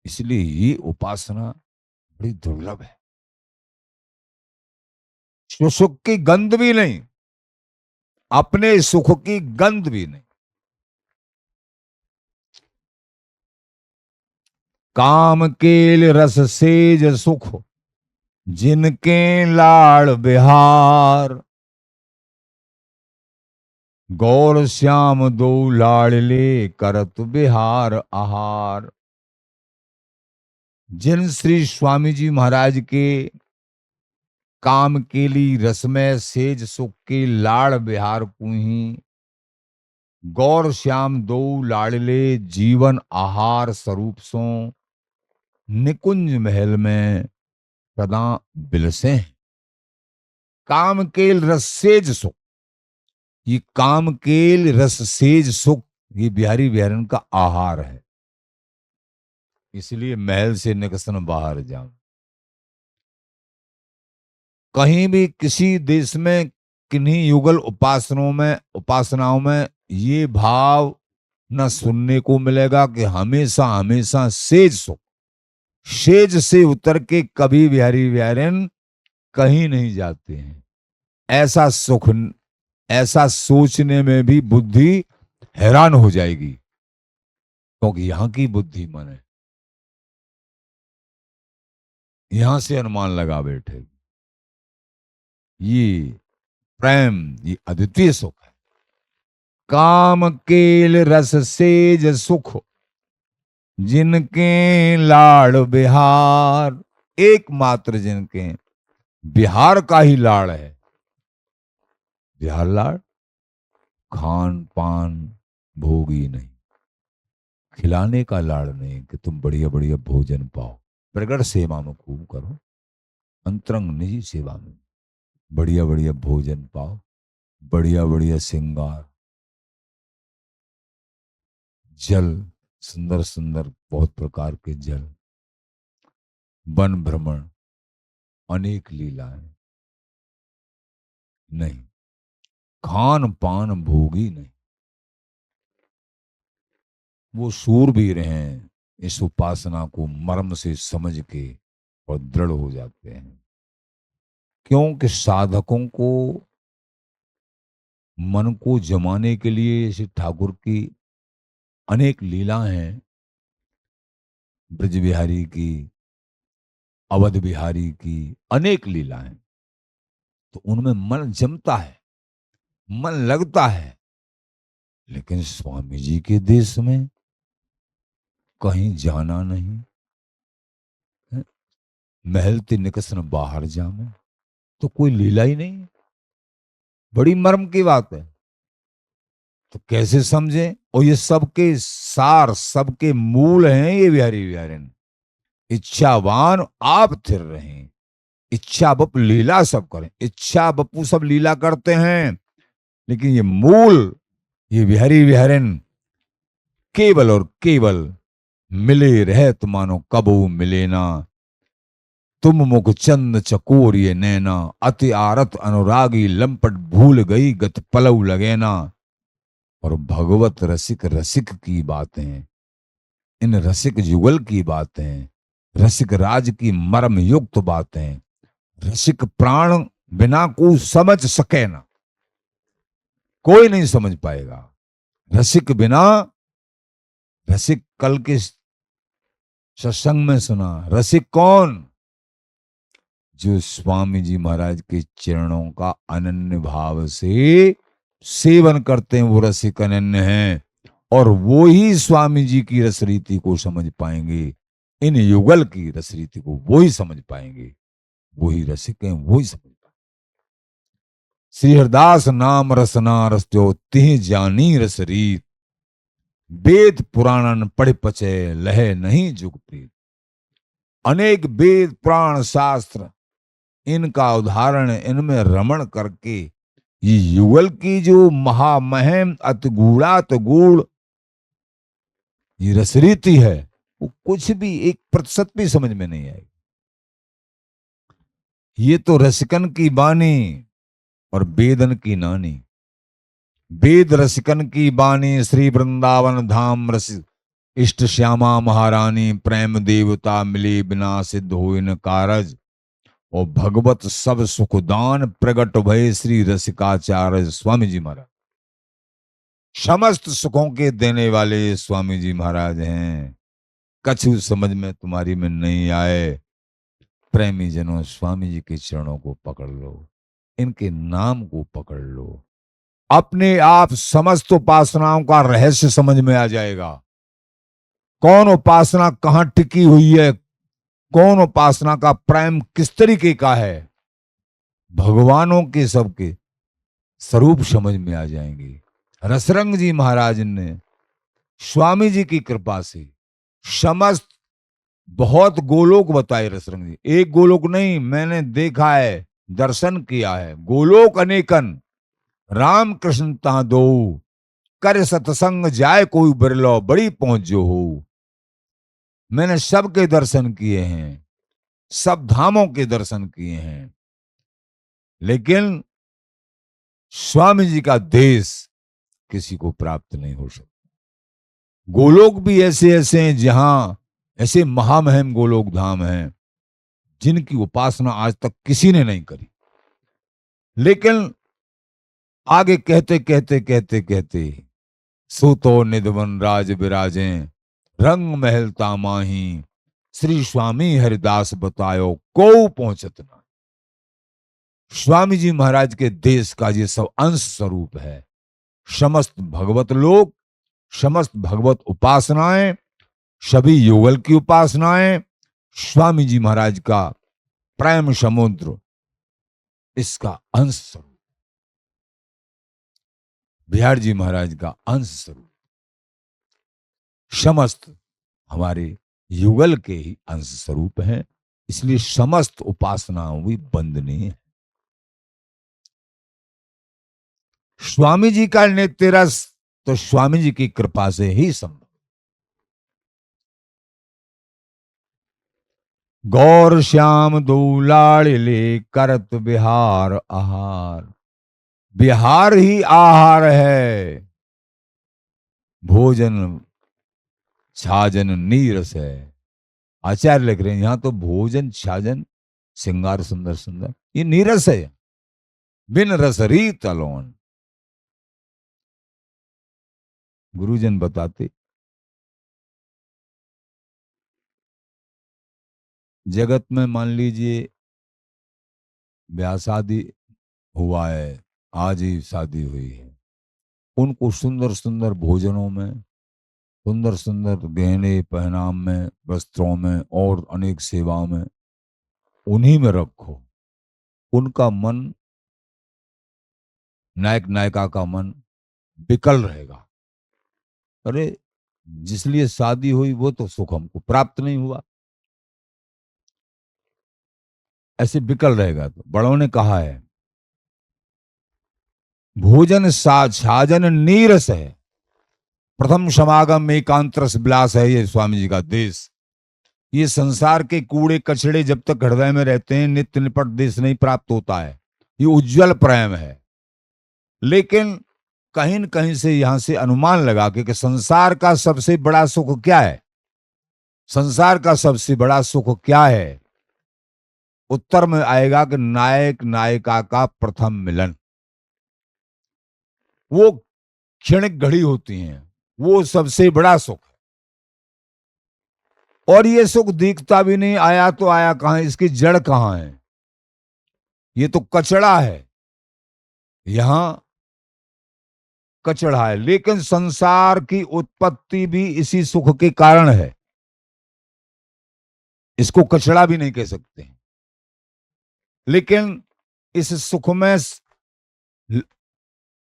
Speaker 1: इसलिए ये उपासना बड़ी दुर्लभ है। सुख की गंध भी नहीं, अपने सुख की गंध भी नहीं। काम केल रस सेज सुख जिनके लाड़ बिहार, गौर श्याम दो लाड़ले करत बिहार आहार। जिन श्री स्वामी जी महाराज के काम के लिए रसमय सेज सुख के लाड़ बिहार को ही गौर श्याम दो लाड़ले जीवन आहार स्वरूप सो निकुंज महल में सदा बिलसे हैं। काम केल रस सेज सुख, ये काम केल रस सेज सुख ये बिहारी बिहारन का आहार है। इसलिए महल से निकसन बाहर जाऊं। कहीं भी किसी देश में किन्हीं युगल उपासनाओं में ये भाव न सुनने को मिलेगा कि हमेशा हमेशा सेज सुख, सेज से उतर के कभी बिहारी बिहारिन कहीं नहीं जाते हैं। ऐसा सुख, ऐसा सोचने में भी बुद्धि हैरान हो जाएगी, क्योंकि यहां की बुद्धि मन है, यहां से अनुमान लगा बैठेगी। ये प्रेम, ये अद्वितीय सुख है। काम केल रस सेज सुख, जिनके लाड़ बिहार, एकमात्र जिनके बिहार का ही लाड़ है। बिहार लाड़, खान पान भोगी नहीं, खिलाने का लाड़ नहीं कि तुम बढ़िया बढ़िया भोजन पाओ। प्रगट सेवा में खूब करो, अंतरंग निजी सेवा में बढ़िया बढ़िया भोजन पाओ, बढ़िया बढ़िया श्रृंगार, जल, सुंदर सुंदर बहुत प्रकार के जल, वन भ्रमण, अनेक लीलाएं नहीं, खान पान भोगी नहीं। वो शूरवीर हैं, इस उपासना को मर्म से समझ के और दृढ़ हो जाते हैं। क्योंकि साधकों को मन को जमाने के लिए श्री ठाकुर की अनेक लीला हैं, ब्रज बिहारी की, अवध बिहारी की अनेक लीलाएं, तो उनमें मन जमता है, मन लगता है। लेकिन स्वामी जी के देश में कहीं जाना नहीं, महल ते निकसन बाहर जामे, तो कोई लीला ही नहीं। बड़ी मर्म की बात है। तो कैसे समझें? और ये सबके सार, सबके मूल हैं ये बिहारी बिहारिन। इच्छावान आप थिर रहें, इच्छा बप लीला सब करें। इच्छा बपू सब लीला करते हैं, लेकिन ये मूल, ये बिहारी बिहारिन केवल और केवल मिले रहत मानो कबू मिले ना। तुम मुख चंद चकोर ये नैना, अति आरत अनुरागी लंपट भूल गई गत पलव लगेना। और भगवत रसिक रसिक की बातें, इन रसिक युगल की बातें, रसिक राज की मर्म युक्त बातें, रसिक प्राण बिना को समझ सके ना, कोई नहीं समझ पाएगा रसिक बिना। रसिक कल के सत्संग में सुना, रसिक कौन? जो स्वामी जी महाराज के चरणों का अनन्य भाव से सेवन करते हैं, वो रसिक अनन्य हैं। और वो ही स्वामी जी की रसरीति को समझ पाएंगे, इन युगल की रसरीति को वो ही समझ पाएंगे, वो ही रसिक हैं, वो ही समझ पाएंगे। श्री हरदास नाम रसना रस्तो तिह जानी रसरीत, वेद पुराणन पढ़ पचे लहे नहीं जुग प्रीत। अनेक वेद पुराण शास्त्र, इनका उदाहरण, इनमें रमण करके ये युगल की जो महामहिम अतगूढ़ात गूढ़ ये रसरीति है, वो कुछ भी 1% भी समझ में नहीं आएगी। ये तो रसिकन की बानी और वेदन की नानी। वेद रसिकन की बानी, श्री वृंदावन धाम रसिक इष्ट श्यामा महारानी, प्रेम देवता मिले बिना सिद्ध हो इन कारज। और भगवत सब सुखदान प्रगट भय श्री रसिकाचार्य स्वामी जी महाराज, समस्त सुखों के देने वाले स्वामी जी महाराज हैं। कछु समझ में तुम्हारी में नहीं आए, प्रेमी जनों स्वामी जी के चरणों को पकड़ लो, इनके नाम को पकड़ लो, अपने आप समस्त उपासनाओं का रहस्य समझ में आ जाएगा। कौन उपासना कहां टिकी हुई है, कौन उपासना का प्रेम किस तरीके का है, भगवानों के सबके स्वरूप समझ में आ जाएंगे। रसरंग जी महाराज ने स्वामी जी की कृपा से समस्त बहुत गोलोक बताए। रसरंग जी एक गोलोक नहीं, मैंने देखा है, दर्शन किया है, गोलोक अनेकन, राम कृष्ण ता दो, कर सत्संग जाए कोई बिरलो, बड़ी पहुंच जो हो। मैंने सबके दर्शन किए हैं, सब धामों के दर्शन किए हैं, लेकिन स्वामी जी का देश किसी को प्राप्त नहीं हो सकता। गोलोक भी ऐसे ऐसे हैं जहां ऐसे महामहिम गोलोक धाम हैं जिनकी उपासना आज तक किसी ने नहीं करी। लेकिन आगे कहते कहते कहते कहते सुतो निधवन राज विराजे रंग महल तामाही श्री स्वामी हरिदास बतायो को पहुंचत ना। स्वामी जी महाराज के देश का ये सब अंश स्वरूप है। समस्त भगवत लोक, समस्त भगवत उपासनाएं, सभी युगल की उपासनाएं, स्वामी जी महाराज का प्रेम समुद्र, इसका अंश स्वरूप, बिहार जी महाराज का अंश स्वरूप, समस्त हमारे युगल के ही अंश स्वरूप हैं। इसलिए समस्त उपासनाओं भी वंदनीय है। स्वामी जी का नित्य रस तो स्वामी जी की कृपा से ही संभव। गौर श्याम दूलाड़िले करत बिहार आहार। बिहार ही आहार है, भोजन छाजन नीरस है। आचार्य लिख रहे हैं यहां तो भोजन छाजन श्रृंगार सुंदर सुंदर, ये नीरस है, बिन रस रीत अलोन। गुरुजन बताते जगत में मान लीजिए ब्याह शादी हुआ है, आज ही शादी हुई है, उनको सुंदर सुंदर भोजनों में, सुंदर सुंदर गहने पहनाम में, वस्त्रों में और अनेक सेवाओं में उन्हीं में रखो। उनका मन, नायक नायिका का मन विकल रहेगा। अरे जिसलिए शादी हुई वो तो सुख हमको प्राप्त नहीं हुआ, ऐसे विकल रहेगा। तो बड़ों ने कहा है भोजन छाजन नीरस है, प्रथम समागम एकांत रस विलास है। ये स्वामी जी का देश, ये संसार के कूड़े कचड़े जब तक हृदय में रहते हैं नित्य निपट देश नहीं प्राप्त होता है। ये उज्जवल प्रेम है। लेकिन कहीं न कहीं से यहां से अनुमान लगा कि संसार का सबसे बड़ा सुख क्या है, संसार का सबसे बड़ा सुख क्या है, उत्तर में आएगा कि नायक नायिका का प्रथम मिलन। वो क्षणिक घड़ी होती हैं, वो सबसे बड़ा सुख है। और ये सुख दिखता भी नहीं, आया तो आया कहां, इसकी जड़ कहां है? ये तो कचड़ा है, यहां कचड़ा है। लेकिन संसार की उत्पत्ति भी इसी सुख के कारण है, इसको कचड़ा भी नहीं कह सकते। लेकिन इस सुख में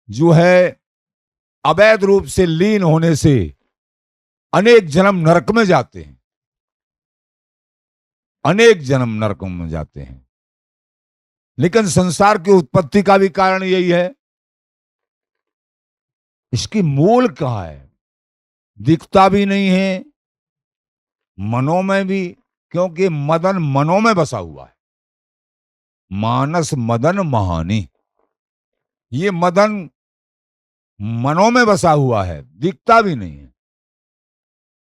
Speaker 1: जो है अवैध रूप से लीन होने से अनेक जन्म नरक में जाते हैं, अनेक जन्म नरक में जाते हैं। लेकिन संसार की उत्पत्ति का भी कारण यही है। इसकी मूल कहां है? दिखता भी नहीं है, मनों में भी, क्योंकि मदन मनों में बसा हुआ है। मानस मदन महानी, ये मदन मनों में बसा हुआ है, दिखता भी नहीं है।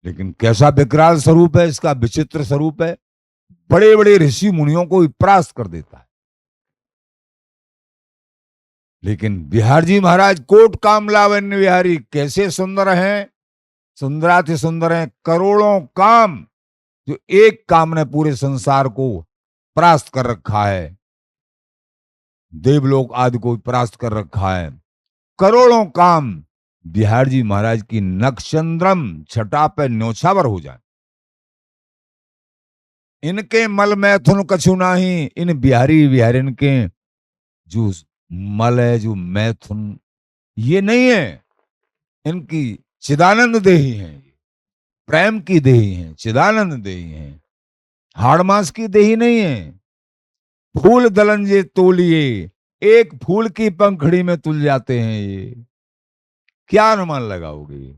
Speaker 1: लेकिन कैसा विकराल स्वरूप है इसका, विचित्र स्वरूप है, बड़े बड़े ऋषि मुनियों को विपरास्त कर देता है। लेकिन बिहार जी महाराज कोट काम लावण्य विहारी कैसे सुंदर हैं, सुंदराति सुंदर हैं। करोड़ों काम, जो एक काम ने पूरे संसार को परास्त कर रखा है, देवलोक आदि को परास्त कर रखा है। करोड़ों काम बिहार जी महाराज की नक्षचंद्रम छटा पे न्योछावर हो जाए। इनके मल मैथुन कछु नाही, इन बिहारी बिहारिन के जो मल है, जो मैथुन, ये नहीं है। इनकी चिदानंद देही है, प्रेम की देही है, चिदानंद देही है, हाड़ मास की देही नहीं है। फूल दलंजे तोलिए, एक फूल की पंखड़ी में तुल जाते हैं। ये क्या अनुमान लगाओगे?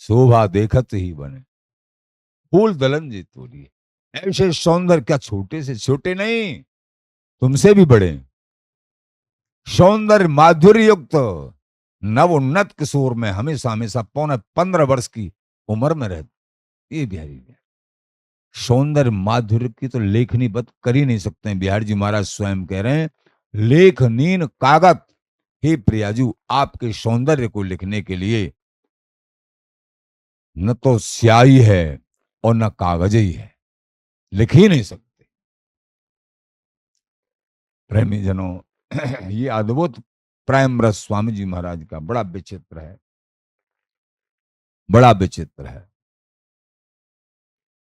Speaker 1: शोभा देखत ही बने, फूल दलंजे तोलिए। ऐसे सौंदर्य क्या छोटे से छोटे नहीं, तुमसे भी बड़े। सौंदर्य माधुर्य युक्त नव उन्नत किशोर में हमेशा हमेशा 15.5 वर्ष की उम्र में रहते ये बिहारी। सौंदर्य माधुर्य की तो लेखनी बत कर ही नहीं सकते हैं। बिहारी जी महाराज स्वयं कह रहे हैं, लेखनीन कागज, हे प्रियाजू, आपके सौंदर्य को लिखने के लिए न तो स्याही है और न कागज ही है, लिख ही नहीं सकते। प्रेमी जनों, ये अद्भुत प्रेम रस स्वामी जी महाराज का बड़ा विचित्र है, बड़ा विचित्र है।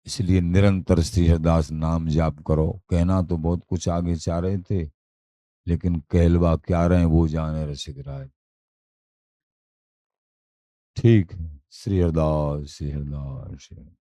Speaker 1: इसलिए निरंतर श्री हरिदास नाम जाप करो। कहना तो बहुत कुछ आगे चाह रहे थे, लेकिन कहलवा क्या रहे हैं वो जाने रसिक राज। ठीक है। श्री हरिदास, श्री हरिदास, श्री हरिदास।